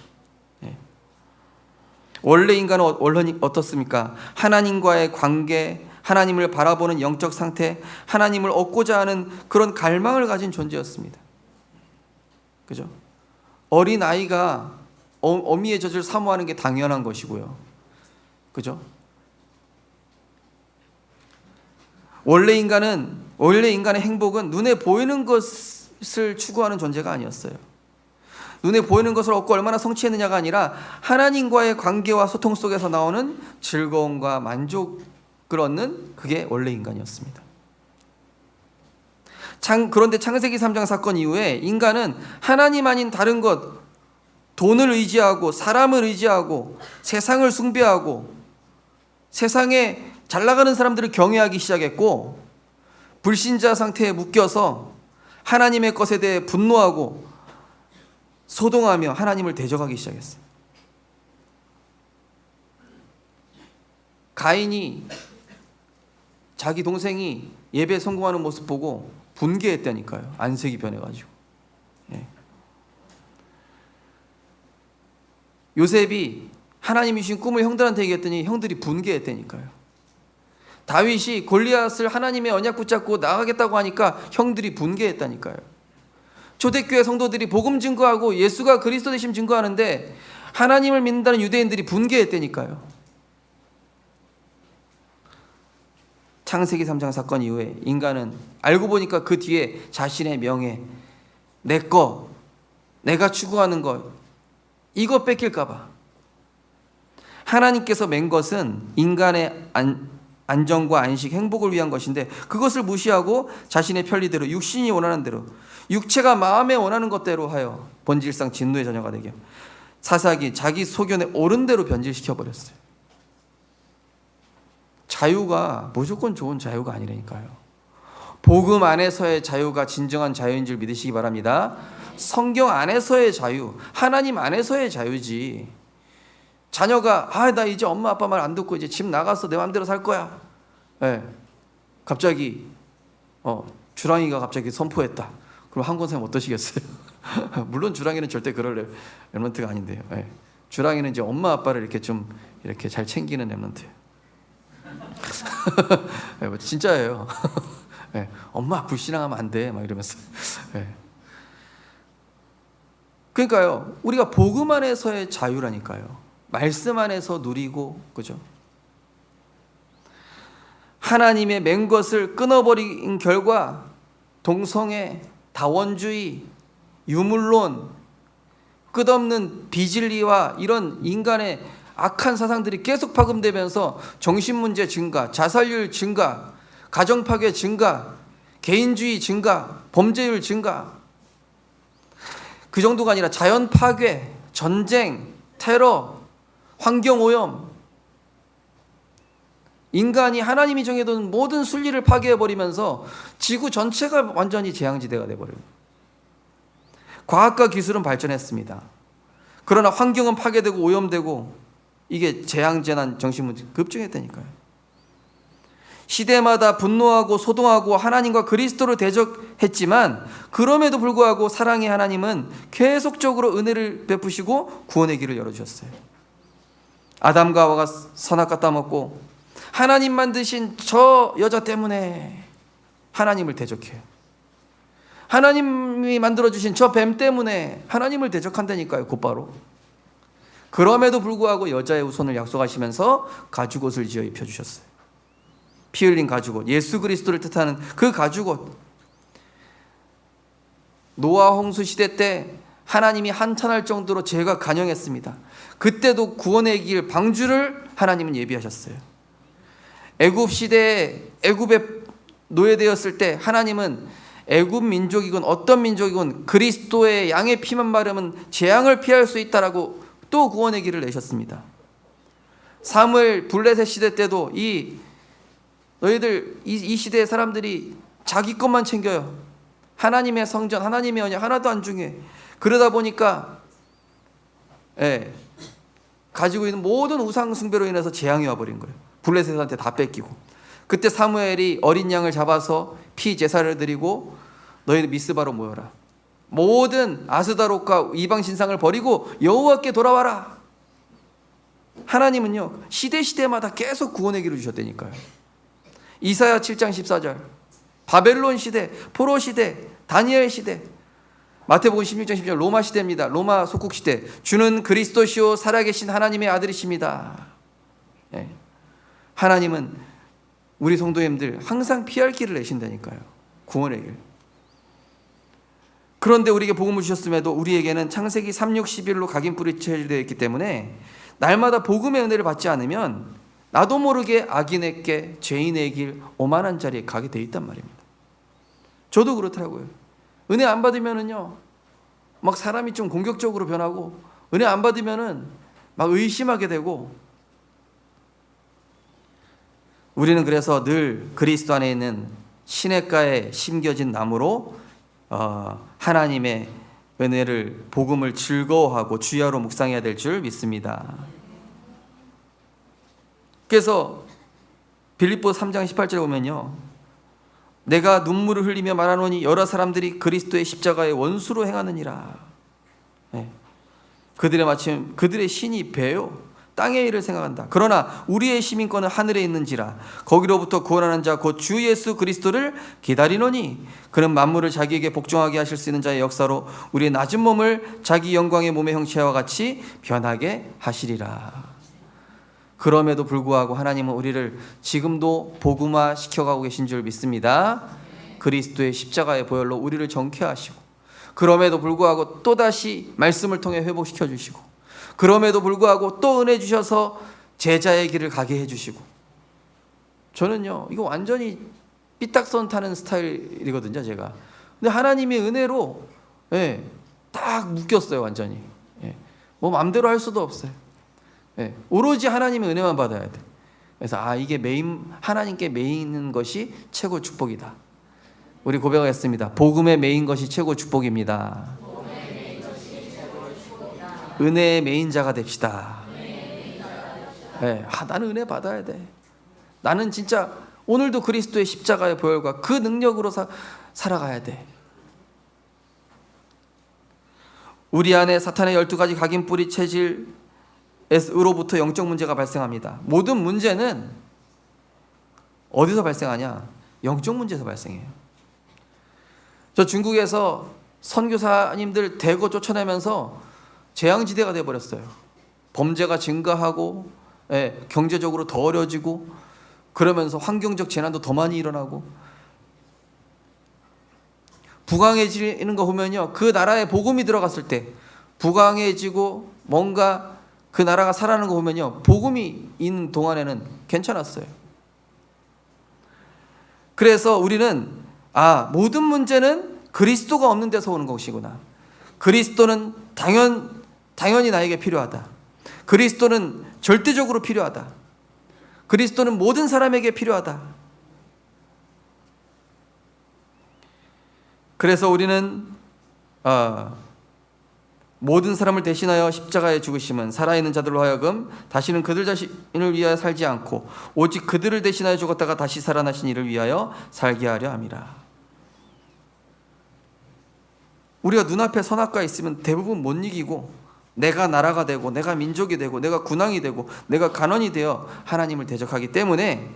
원래 인간은 어떻습니까? 하나님과의 관계, 하나님을 바라보는 영적 상태, 하나님을 얻고자 하는 그런 갈망을 가진 존재였습니다. 그죠? 어린 아이가 어미의 젖을 사모하는 게 당연한 것이고요. 그죠? 원래 인간의 행복은 눈에 보이는 것을 추구하는 존재가 아니었어요. 눈에 보이는 것을 얻고 얼마나 성취했느냐가 아니라 하나님과의 관계와 소통 속에서 나오는 즐거움과 만족을 얻는, 그게 원래 인간이었습니다. 그런데 창세기 3장 사건 이후에 인간은 하나님 아닌 다른 것, 돈을 의지하고 사람을 의지하고 세상을 숭배하고 세상에 잘나가는 사람들을 경외하기 시작했고, 불신자 상태에 묶여서 하나님의 것에 대해 분노하고 소동하며 하나님을 대적하기 시작했어요. 가인이 자기 동생이 예배 성공하는 모습 보고 분개했다니까요. 안색이 변해가지고. 요셉이 하나님이 주신 꿈을 형들한테 얘기했더니 형들이 분개했다니까요. 다윗이 골리앗을 하나님의 언약 붙잡고 나가겠다고 하니까 형들이 분개했다니까요. 초대교회 성도들이 복음 증거하고 예수가 그리스도 되심 증거하는데 하나님을 믿는다는 유대인들이 분개했다니까요. 창세기 3장 사건 이후에 인간은 알고 보니까 그 뒤에 자신의 명예, 내 거, 내가 추구하는 것, 이거 뺏길까 봐 하나님께서 맨 것은 인간의 안정과 안식, 행복을 위한 것인데 그것을 무시하고 자신의 편리대로, 육신이 원하는 대로, 육체가 마음에 원하는 것대로 하여 본질상 진노의 자녀가 되게 사사기 자기 소견에 옳은 대로 변질시켜버렸어요. 자유가 무조건 좋은 자유가 아니라니까요. 복음 안에서의 자유가 진정한 자유인 줄 믿으시기 바랍니다. 성경 안에서의 자유, 하나님 안에서의 자유지. 자녀가 나 이제 엄마 아빠 말 안 듣고 이제 집 나가서 내 마음대로 살 거야. 네. 갑자기 주랑이가 갑자기 선포했다. 그럼 한권 선생님 어떠시겠어요? 물론 주랑이는 절대 그럴 랩런트가 아닌데요. 네. 주랑이는 이제 엄마 아빠를 이렇게 좀 이렇게 잘 챙기는 랩런트예요. 네, 진짜예요. 네. 엄마 불신앙하면 안 돼. 막 이러면서. 네. 그러니까요, 우리가 복음 안에서의 자유라니까요. 말씀 안에서 누리고, 그죠? 하나님의 맨 것을 끊어버린 결과 동성애, 다원주의, 유물론, 끝없는 비진리와 이런 인간의 악한 사상들이 계속 파급되면서 정신문제 증가, 자살률 증가, 가정파괴 증가, 개인주의 증가, 범죄율 증가. 그 정도가 아니라 자연 파괴, 전쟁, 테러, 환경오염, 인간이 하나님이 정해둔 모든 순리를 파괴해버리면서 지구 전체가 완전히 재앙지대가 돼버려요. 과학과 기술은 발전했습니다. 그러나 환경은 파괴되고 오염되고 이게 재앙재난 정신문제 급증했다니까요. 시대마다 분노하고 소동하고 하나님과 그리스도를 대적했지만 그럼에도 불구하고 사랑의 하나님은 계속적으로 은혜를 베푸시고 구원의 길을 열어주셨어요. 아담과 하와가 선악과 따먹고 하나님 만드신 저 여자 때문에 하나님을 대적해요. 하나님이 만들어주신 저 뱀 때문에 하나님을 대적한다니까요. 곧바로. 그럼에도 불구하고 여자의 후손을 약속하시면서 가죽옷을 지어 입혀주셨어요. 피 흘린 가죽옷, 예수 그리스도를 뜻하는 그 가죽옷. 노아 홍수 시대 때 하나님이 한탄할 정도로 죄가 간영했습니다. 그때도 구원의 길, 방주를 하나님은 예비하셨어요. 애굽 시대에 애굽에 노예되었을 때 하나님은 애굽 민족이건 어떤 민족이건 그리스도의 양의 피만 마르면 재앙을 피할 수 있다라고 또 구원의 길을 내셨습니다. 사무엘 블레셋 시대 때도 너희들 이 시대의 사람들이 자기 것만 챙겨요. 하나님의 성전, 하나님의 언약 하나도 안 중요해. 그러다 보니까 가지고 있는 모든 우상 숭배로 인해서 재앙이 와버린 거예요. 블레셋한테 다 뺏기고. 그때 사무엘이 어린 양을 잡아서 피 제사를 드리고 너희들 미스바로 모여라. 모든 아스다롯과 이방 신상을 버리고 여호와께 돌아와라. 하나님은요 시대마다 계속 구원의 길을 주셨다니까요. 이사야 7장 14절 바벨론 시대, 포로 시대, 다니엘 시대, 마태복음 16장 10절 로마 시대입니다. 로마 속국 시대. 주는 그리스도시요 살아계신 하나님의 아들이십니다. 하나님은 우리 성도님들 항상 피할 길을 내신다니까요. 구원의 길. 그런데 우리에게 복음을 주셨음에도 우리에게는 창세기 3, 6, 11로 각인뿌리 처리되어 있기 때문에 날마다 복음의 은혜를 받지 않으면 나도 모르게 악인에게 죄인의 길 오만한 자리에 가게 돼 있단 말입니다. 저도 그렇더라고요. 은혜 안 받으면은요 막 사람이 좀 공격적으로 변하고 은혜 안 받으면은 막 의심하게 되고. 우리는 그래서 늘 그리스도 안에 있는 시냇가에 심겨진 나무로 하나님의 은혜를 복음을 즐거워하고 주야로 묵상해야 될 줄 믿습니다. 그래서 빌립보 3장 18절에 보면요, 내가 눈물을 흘리며 말하노니 여러 사람들이 그리스도의 십자가의 원수로 행하느니라. 그들의 신이 배요 땅의 일을 생각한다. 그러나 우리의 시민권은 하늘에 있는지라 거기로부터 구원하는 자 곧 주 예수 그리스도를 기다리노니 그는 만물을 자기에게 복종하게 하실 수 있는 자의 역사로 우리의 낮은 몸을 자기 영광의 몸의 형체와 같이 변하게 하시리라. 그럼에도 불구하고 하나님은 우리를 지금도 복음화 시켜가고 계신 줄 믿습니다. 그리스도의 십자가의 보혈로 우리를 정케하시고, 그럼에도 불구하고 또다시 말씀을 통해 회복시켜 주시고, 그럼에도 불구하고 또 은혜 주셔서 제자의 길을 가게 해주시고. 저는요, 이거 완전히 삐딱선 타는 스타일이거든요, 제가. 근데 하나님의 은혜로 딱 묶였어요, 완전히. 뭐 마음대로 할 수도 없어요. 오로지 하나님의 은혜만 받아야 돼. 그래서 이게 하나님께 매이는 것이 최고 축복이다. 우리 고백하겠습니다. 복음에 매인 것이 최고 축복입니다. 은혜의 매인 자가 됩시다. 나는 은혜 받아야 돼. 나는 진짜 오늘도 그리스도의 십자가의 보혈과 그 능력으로 살아가야 돼. 우리 안에 사탄의 12가지 각인 뿌리 체질으로부터 영적 문제가 발생합니다. 모든 문제는 어디서 발생하냐? 영적 문제에서 발생해요. 저 중국에서 선교사님들 대거 쫓아내면서 재앙지대가 되어버렸어요. 범죄가 증가하고 경제적으로 더 어려지고, 그러면서 환경적 재난도 더 많이 일어나고, 부강해지는 거 보면요, 그 나라에 복음이 들어갔을 때 부강해지고 뭔가 그 나라가 살아나는 거 보면요, 복음이 있는 동안에는 괜찮았어요. 그래서 우리는 모든 문제는 그리스도가 없는 데서 오는 것이구나. 그리스도는 당연히 나에게 필요하다. 그리스도는 절대적으로 필요하다. 그리스도는 모든 사람에게 필요하다. 그래서 우리는 모든 사람을 대신하여 십자가에 죽으심은 살아있는 자들로 하여금 다시는 그들 자신을 위하여 살지 않고 오직 그들을 대신하여 죽었다가 다시 살아나신 이를 위하여 살게 하려 함이라. 우리가 눈앞에 선악과 있으면 대부분 못 이기고, 내가 나라가 되고 내가 민족이 되고 내가 군왕이 되고 내가 간원이 되어 하나님을 대적하기 때문에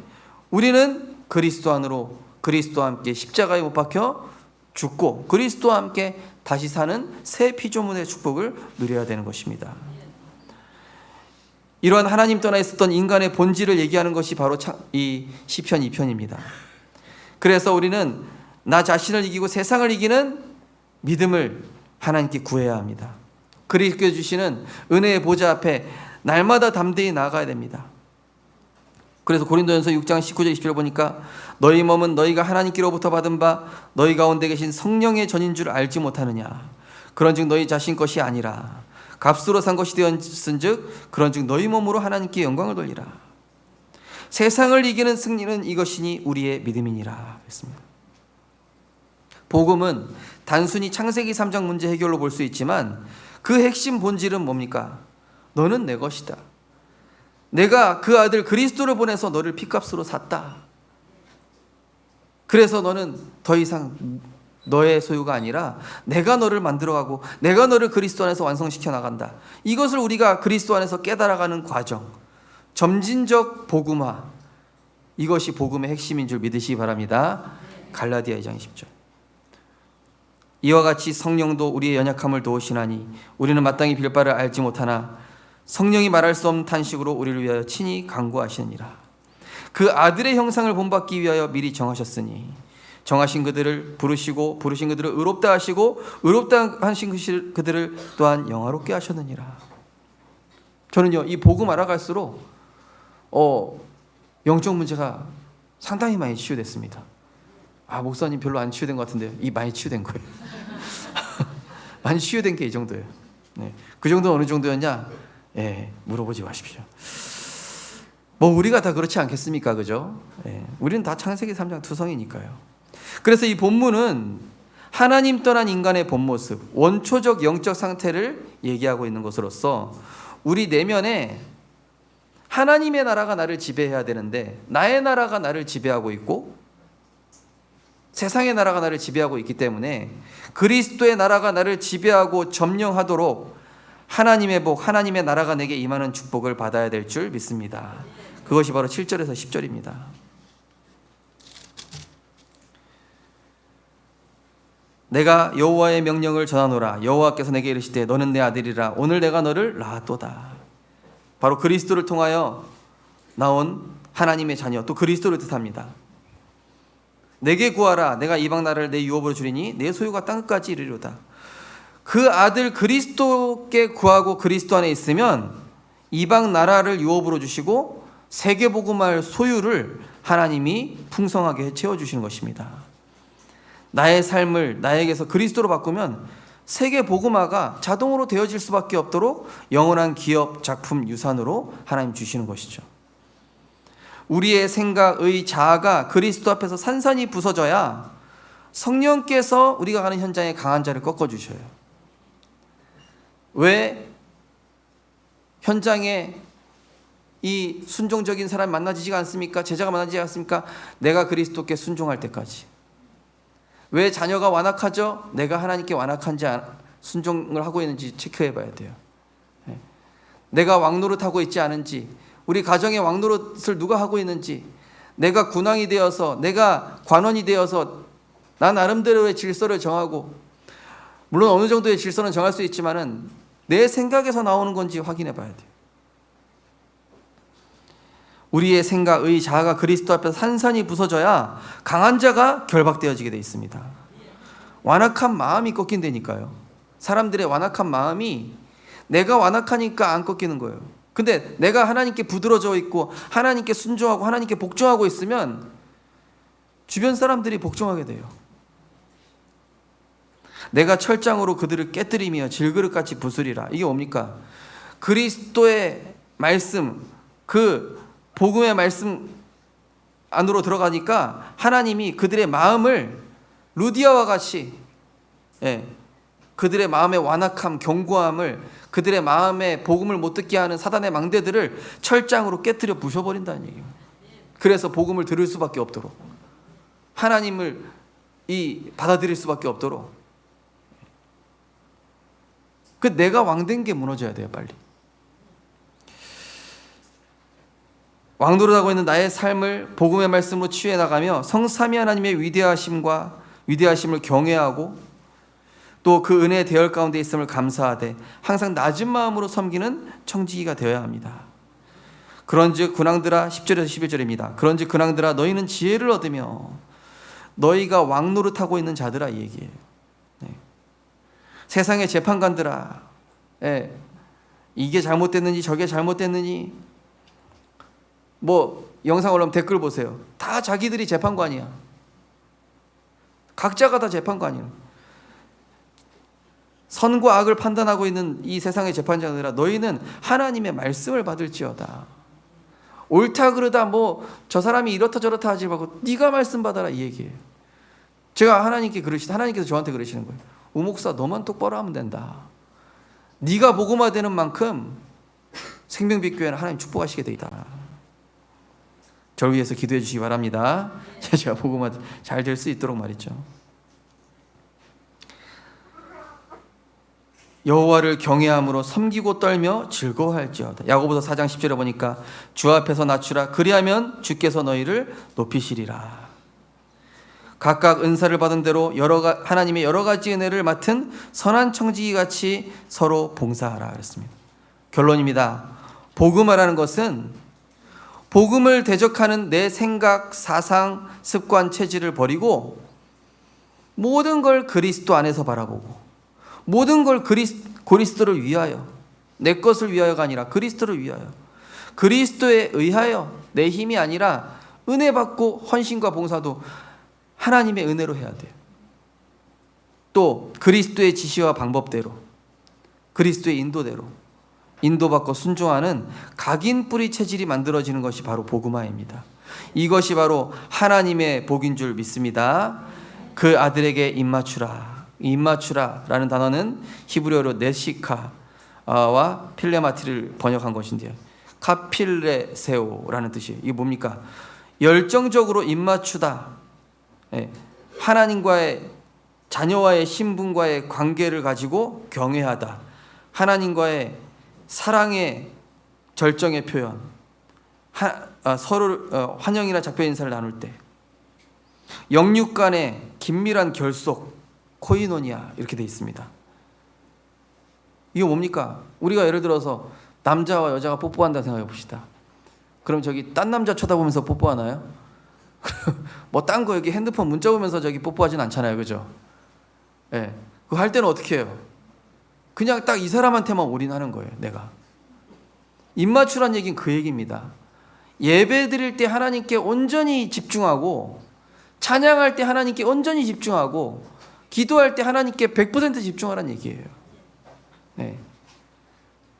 우리는 그리스도 안으로, 그리스도와 함께 십자가에 못 박혀 죽고 그리스도와 함께 다시 사는 새 피조물의 축복을 누려야 되는 것입니다. 이러한 하나님 떠나 있었던 인간의 본질을 얘기하는 것이 바로 이 시편 2편입니다. 그래서 우리는 나 자신을 이기고 세상을 이기는 믿음을 하나님께 구해야 합니다. 그리스도께서 주시는 은혜의 보좌 앞에 날마다 담대히 나아가야 됩니다. 그래서 고린도전서 6장 19절 20절 보니까 너희 몸은 너희가 하나님께로부터 받은 바 너희 가운데 계신 성령의 전인 줄 알지 못하느냐. 그런즉 너희 자신 것이 아니라 값으로 산 것이 되었은즉 그런즉 너희 몸으로 하나님께 영광을 돌리라. 세상을 이기는 승리는 이것이니 우리의 믿음이니라 했습니다. 복음은 단순히 창세기 3장 문제 해결로 볼 수 있지만 그 핵심 본질은 뭡니까? 너는 내 것이다. 내가 그 아들 그리스도를 보내서 너를 핏값으로 샀다. 그래서 너는 더 이상 너의 소유가 아니라 내가 너를 만들어가고 내가 너를 그리스도 안에서 완성시켜 나간다. 이것을 우리가 그리스도 안에서 깨달아가는 과정, 점진적 복음화, 이것이 복음의 핵심인 줄 믿으시기 바랍니다. 갈라디아 2장 10절. 이와 같이 성령도 우리의 연약함을 도우시나니 우리는 마땅히 빌 바를 알지 못하나 성령이 말할 수 없는 탄식으로 우리를 위하여 친히 간구하시느니라. 그 아들의 형상을 본받기 위하여 미리 정하셨으니 정하신 그들을 부르시고 부르신 그들을 의롭다 하시고 의롭다 하신 그들을 또한 영화롭게 하셨느니라. 저는요, 이 복음 알아갈수록 영적 문제가 상당히 많이 치유됐습니다. 목사님 별로 안 치유된 것 같은데요. 많이 치유된 거예요. 많이 치유된 게 이 정도예요. 그 정도는 어느 정도였냐? 물어보지 마십시오. 우리가 다 그렇지 않겠습니까? 그죠? 우리는 다 창세기 3장 투성이니까요. 그래서 이 본문은 하나님 떠난 인간의 본 모습, 원초적 영적 상태를 얘기하고 있는 것으로서 우리 내면에 하나님의 나라가 나를 지배해야 되는데 나의 나라가 나를 지배하고 있고 세상의 나라가 나를 지배하고 있기 때문에 그리스도의 나라가 나를 지배하고 점령하도록 하나님의 복, 하나님의 나라가 내게 임하는 축복을 받아야 될 줄 믿습니다. 그것이 바로 7절에서 10절입니다. 내가 여호와의 명령을 전하노라. 여호와께서 내게 이르시되 너는 내 아들이라. 오늘 내가 너를 낳았도다. 바로 그리스도를 통하여 나온 하나님의 자녀, 또 그리스도를 뜻합니다. 내게 구하라, 내가 이방 나라를 내 유업으로 주리니 내 소유가 땅끝까지 이르리로다. 그 아들 그리스도께 구하고 그리스도 안에 있으면 이방 나라를 유업으로 주시고 세계 복음할 소유를 하나님이 풍성하게 채워주시는 것입니다. 나의 삶을 나에게서 그리스도로 바꾸면 세계 복음화가 자동으로 되어질 수밖에 없도록 영원한 기업, 작품, 유산으로 하나님 주시는 것이죠. 우리의 생각의 자아가 그리스도 앞에서 산산이 부서져야 성령께서 우리가 가는 현장에 강한 자를 꺾어주셔요. 왜 현장에 이 순종적인 사람이 만나지지가 않습니까? 제자가 만나지지 않습니까? 내가 그리스도께 순종할 때까지. 왜 자녀가 완악하죠? 내가 하나님께 완악한지 순종을 하고 있는지 체크해 봐야 돼요. 내가 왕노릇하고 있지 않은지, 우리 가정의 왕노릇을 누가 하고 있는지, 내가 군왕이 되어서, 내가 관원이 되어서 나 나름대로의 질서를 정하고, 물론 어느 정도의 질서는 정할 수 있지만은 내 생각에서 나오는 건지 확인해 봐야 돼요. 우리의 생각의 자아가 그리스도 앞에서 산산이 부서져야 강한 자가 결박되어지게 되어 있습니다. 완악한 마음이 꺾인다니까요. 사람들의 완악한 마음이 내가 완악하니까 안 꺾이는 거예요. 근데 내가 하나님께 부드러져 있고 하나님께 순종하고 하나님께 복종하고 있으면 주변 사람들이 복종하게 돼요. 내가 철장으로 그들을 깨뜨리며 질그릇같이 부수리라. 이게 뭡니까? 그리스도의 말씀, 그 복음의 말씀 안으로 들어가니까 하나님이 그들의 마음을 루디아와 같이, 그들의 마음의 완악함, 견고함을, 그들의 마음에 복음을 못 듣게 하는 사단의 망대들을 철장으로 깨뜨려 부셔버린다는 얘기입니다. 그래서 복음을 들을 수밖에 없도록, 하나님을 받아들일 수밖에 없도록, 그 내가 왕된 게 무너져야 돼요. 빨리 왕노릇하고 있는 나의 삶을 복음의 말씀으로 치유해 나가며 성삼위 하나님의 위대하심을 경외하고 또 그 은혜의 대열 가운데 있음을 감사하되 항상 낮은 마음으로 섬기는 청지기가 되어야 합니다. 그런즉 근왕들아, 10절에서 11절입니다. 그런즉 근왕들아, 너희는 지혜를 얻으며 너희가 왕노릇하고 있는 자들아, 이 얘기예요. 세상의 재판관들아, 이게 잘못됐는지 저게 잘못됐는지, 뭐 영상 올라오면 댓글 보세요. 다 자기들이 재판관이야. 각자가 다 재판관이야. 선과 악을 판단하고 있는 이 세상의 재판장들아, 너희는 하나님의 말씀을 받을지어다. 옳다 그르다, 뭐 저 사람이 이렇다 저렇다 하지 말고 네가 말씀 받아라, 이 얘기예요. 제가 하나님께 하나님께서 저한테 그러시는 거예요. 우목사, 너만 똑바로 하면 된다. 네가 복음화되는 만큼 생명빛 교회는 하나님 축복하시게 돼 있다. 저를 위해서 기도해 주시기 바랍니다. 제가 복음화 잘 될 수 있도록 말이죠. 여호와를 경외함으로 섬기고 떨며 즐거워할지어다. 야고보서 4장 10절에 보니까 주 앞에서 낮추라, 그리하면 주께서 너희를 높이시리라. 각각 은사를 받은 대로 하나님의 여러 가지 은혜를 맡은 선한 청지기 같이 서로 봉사하라 그랬습니다. 결론입니다. 복음화라는 것은 복음을 대적하는 내 생각, 사상, 습관, 체질을 버리고 모든 걸 그리스도 안에서 바라보고 모든 걸 그리스도를 위하여, 내 것을 위하여가 아니라 그리스도를 위하여, 그리스도에 의하여, 내 힘이 아니라 은혜 받고 헌신과 봉사도 하나님의 은혜로 해야 돼요. 또 그리스도의 지시와 방법대로, 그리스도의 인도대로 인도받고 순종하는 각인 뿌리 체질이 만들어지는 것이 바로 복음화입니다. 이것이 바로 하나님의 복인 줄 믿습니다. 그 아들에게 입맞추라라는 단어는 히브리어로 네시카와 필레마티를 번역한 것인데요. 카필레세오라는 뜻이에요. 이게 뭡니까? 열정적으로 입맞추다. 하나님과의, 자녀와의 신분과의 관계를 가지고 경외하다. 하나님과의 사랑의 절정의 표현, 서로 환영이나 작별 인사를 나눌 때, 영육 간의 긴밀한 결속, 코이노니아, 이렇게 되어 있습니다. 이거 뭡니까? 우리가 예를 들어서 남자와 여자가 뽀뽀한다 생각해 봅시다. 그럼 저기 딴 남자 쳐다보면서 뽀뽀하나요? 뭐 딴 거 여기 핸드폰 문자 보면서 저기 뽀뽀하진 않잖아요, 그죠? 예, 그거 할 때는 어떻게 해요? 그냥 딱 이 사람한테만 올인하는 거예요, 내가. 입맞추란 얘기는 그 얘기입니다. 예배 드릴 때 하나님께 온전히 집중하고, 찬양할 때 하나님께 온전히 집중하고, 기도할 때 하나님께 100% 집중하라는 얘기예요. 네.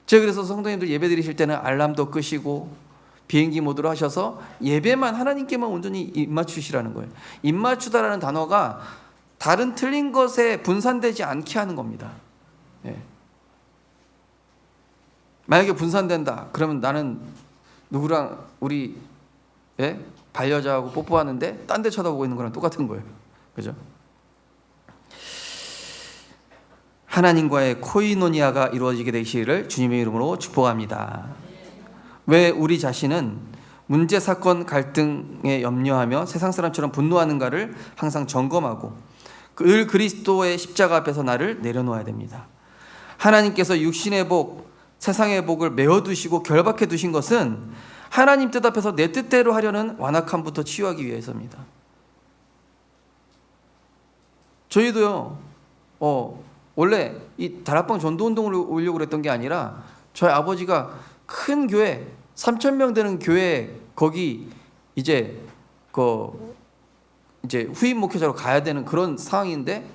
제가 그래서 성도님들 예배 드리실 때는 알람도 끄시고 비행기 모드로 하셔서 예배만 하나님께만 온전히 입맞추시라는 거예요. 입맞추다라는 단어가 다른 틀린 것에 분산되지 않게 하는 겁니다. 네. 만약에 분산된다 그러면 나는 누구랑 우리 반려자하고 뽀뽀하는데 딴 데 쳐다보고 있는 거랑 똑같은 거예요. 그죠? 하나님과의 코이노니아가 이루어지게 되시기를 주님의 이름으로 축복합니다. 왜 우리 자신은 문제, 사건, 갈등에 염려하며 세상 사람처럼 분노하는가를 항상 점검하고 늘 그리스도의 십자가 앞에서 나를 내려놓아야 됩니다. 하나님께서 육신의 복, 세상의 복을 메어두시고 결박해 두신 것은 하나님 뜻 앞에서 내 뜻대로 하려는 완악함부터 치유하기 위해서입니다. 저희도요, 원래 이 다락방 전도운동을 오려고 그랬던 게 아니라 저희 아버지가 큰 교회 3,000명 되는 교회 거기 이제 후임 목회자로 가야 되는 그런 상황인데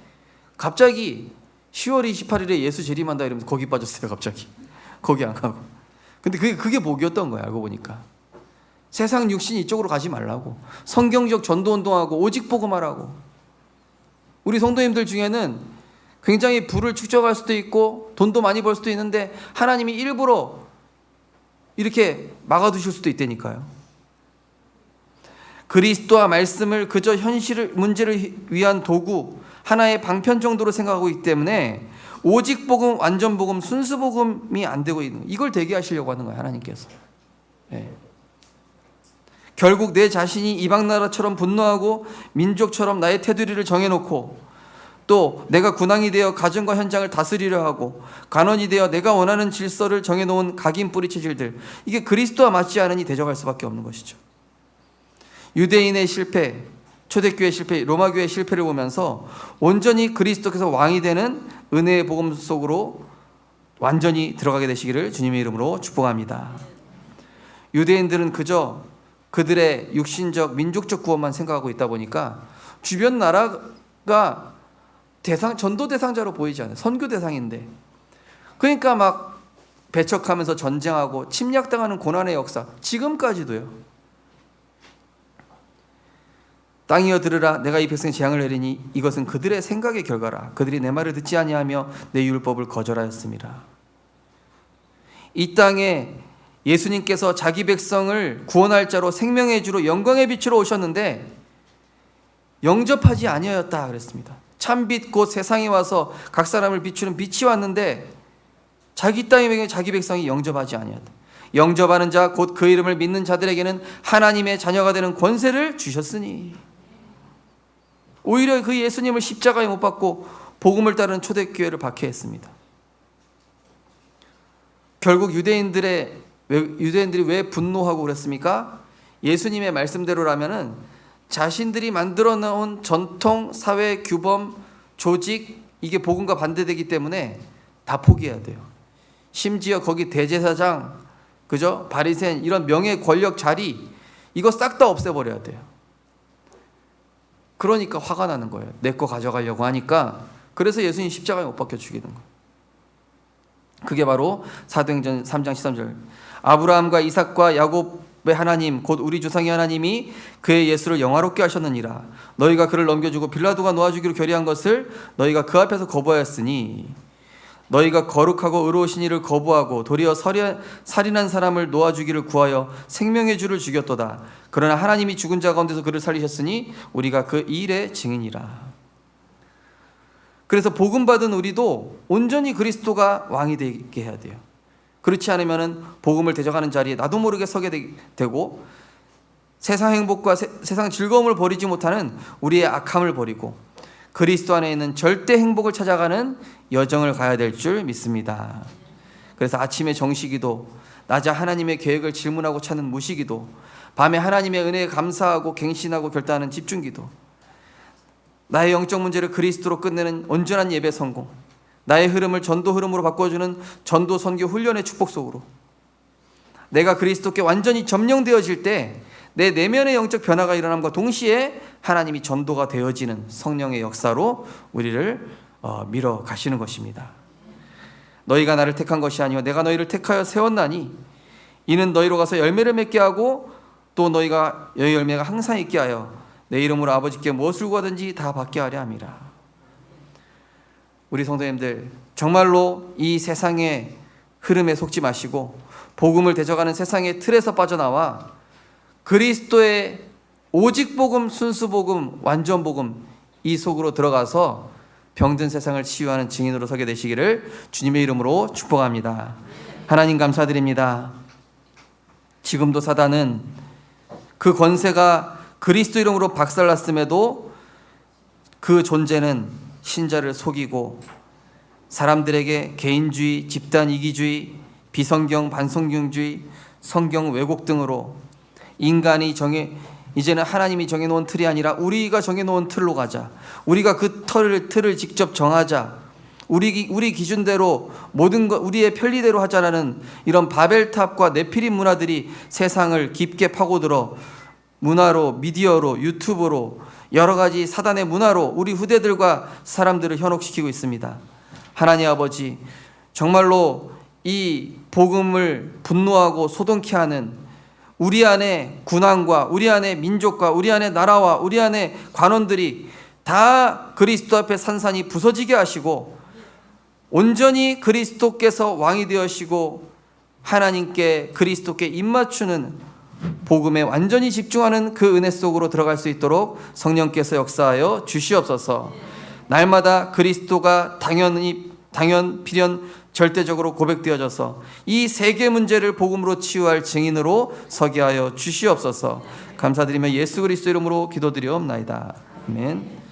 갑자기 10월 28일에 예수 재림한다 이러면서 거기 빠졌어요. 갑자기 거기 안 가고. 근데 그게 복이었던 거예요. 알고 보니까 세상 육신 이쪽으로 가지 말라고, 성경적 전도운동하고 오직 복음하라고. 우리 성도님들 중에는 굉장히 부를 축적할 수도 있고 돈도 많이 벌 수도 있는데 하나님이 일부러 이렇게 막아두실 수도 있다니까요. 그리스도와 말씀을 그저 현실을, 문제를 위한 도구, 하나의 방편 정도로 생각하고 있기 때문에 오직 복음, 완전 복음, 순수 복음이 안 되고 있는 거예요. 이걸 되게 하시려고 하는 거예요, 하나님께서. 네. 결국 내 자신이 이방 나라처럼 분노하고 민족처럼 나의 테두리를 정해놓고 또 내가 군왕이 되어 가정과 현장을 다스리려 하고 간원이 되어 내가 원하는 질서를 정해놓은 각인 뿌리 체질들, 이게 그리스도와 맞지 않으니 대적할 수밖에 없는 것이죠. 유대인의 실패, 초대교회 실패, 로마교회 실패를 보면서 온전히 그리스도께서 왕이 되는 은혜의 복음 속으로 완전히 들어가게 되시기를 주님의 이름으로 축복합니다. 유대인들은 그저 그들의 육신적, 민족적 구원만 생각하고 있다 보니까 주변 나라가 전도 대상자로 보이지 않아요. 선교 대상인데. 그러니까 막 배척하면서 전쟁하고 침략당하는 고난의 역사, 지금까지도요. 땅이여 들으라, 내가 이 백성에 재앙을 내리니 이것은 그들의 생각의 결과라. 그들이 내 말을 듣지 아니하며 내 율법을 거절하였습니다. 이 땅에 예수님께서 자기 백성을 구원할 자로 생명의 주로 영광의 빛으로 오셨는데 영접하지 아니하였다 그랬습니다. 참빛 곧 세상에 와서 각 사람을 비추는 빛이 왔는데 자기 땅에 자기 백성이 영접하지 아니하였다. 영접하는 자 곧 그 이름을 믿는 자들에게는 하나님의 자녀가 되는 권세를 주셨으니, 오히려 그 예수님을 십자가에 못 박고 복음을 따르는 초대교회를 박해했습니다. 결국 유대인들이 왜 분노하고 그랬습니까? 예수님의 말씀대로라면은 자신들이 만들어 놓은 전통, 사회, 규범, 조직, 이게 복음과 반대되기 때문에 다 포기해야 돼요. 심지어 거기 대제사장, 그죠? 바리새인, 이런 명예, 권력, 자리, 이거 싹 다 없애버려야 돼요. 그러니까 화가 나는 거예요. 내 거 가져가려고 하니까. 그래서 예수님 십자가에 못 박혀 죽이는 거예요. 그게 바로 사도행전 3장 13절. 아브라함과 이삭과 야곱의 하나님 곧 우리 조상의 하나님이 그의 예수를 영화롭게 하셨느니라. 너희가 그를 넘겨주고 빌라도가 놓아주기로 결의한 것을 너희가 그 앞에서 거부하였으니, 너희가 거룩하고 의로우신 이를 거부하고 도리어 살인한 사람을 놓아주기를 구하여 생명의 주를 죽였도다. 그러나 하나님이 죽은 자 가운데서 그를 살리셨으니 우리가 그 일의 증인이라. 그래서 복음 받은 우리도 온전히 그리스도가 왕이 되게 해야 돼요. 그렇지 않으면 복음을 대적하는 자리에 나도 모르게 서게 되고 세상 행복과 세상 즐거움을 버리지 못하는 우리의 악함을 버리고 그리스도 안에 있는 절대 행복을 찾아가는 여정을 가야 될 줄 믿습니다. 그래서 아침에 정시기도, 낮에 하나님의 계획을 질문하고 찾는 무시기도, 밤에 하나님의 은혜에 감사하고 갱신하고 결단하는 집중기도, 나의 영적 문제를 그리스도로 끝내는 온전한 예배 성공, 나의 흐름을 전도 흐름으로 바꿔주는 전도 선교 훈련의 축복 속으로, 내가 그리스도께 완전히 점령되어질 때 내 내면의 영적 변화가 일어남과 동시에 하나님이 전도가 되어지는 성령의 역사로 우리를 밀어 가시는 것입니다. 너희가 나를 택한 것이 아니요 내가 너희를 택하여 세웠나니 이는 너희로 가서 열매를 맺게 하고 또 너희가 여의 열매가 항상 있게 하여 내 이름으로 아버지께 무엇을 구하든지 다 받게 하려 함이라. 우리 성도님들, 정말로 이 세상의 흐름에 속지 마시고 복음을 대적하는 세상의 틀에서 빠져나와 그리스도의 오직 복음, 순수 복음, 완전 복음 이 속으로 들어가서 병든 세상을 치유하는 증인으로 서게 되시기를 주님의 이름으로 축복합니다. 하나님 감사드립니다. 지금도 사단은 그 권세가 그리스도 이름으로 박살났음에도 그 존재는 신자를 속이고 사람들에게 개인주의, 집단 이기주의, 비성경, 반성경주의, 성경 왜곡 등으로 인간이 이제는 하나님이 정해놓은 틀이 아니라 우리가 정해놓은 틀로 가자, 우리가 그 틀을 직접 정하자, 우리 기준대로 모든 것 우리의 편리대로 하자라는 이런 바벨탑과 네피림 문화들이 세상을 깊게 파고들어 문화로, 미디어로, 유튜브로 여러 가지 사단의 문화로 우리 후대들과 사람들을 현혹시키고 있습니다. 하나님 아버지, 정말로 이 복음을 분노하고 소동케 하는 우리 안에 군왕과 우리 안에 민족과 우리 안에 나라와 우리 안에 관원들이 다 그리스도 앞에 산산이 부서지게 하시고 온전히 그리스도께서 왕이 되시고 하나님께 그리스도께 입맞추는 복음에 완전히 집중하는 그 은혜 속으로 들어갈 수 있도록 성령께서 역사하여 주시옵소서. 날마다 그리스도가 당연 필연 절대적으로 고백되어져서 이 세계 문제를 복음으로 치유할 증인으로 서게 하여 주시옵소서. 감사드리며 예수 그리스도 이름으로 기도드리옵나이다. 아멘.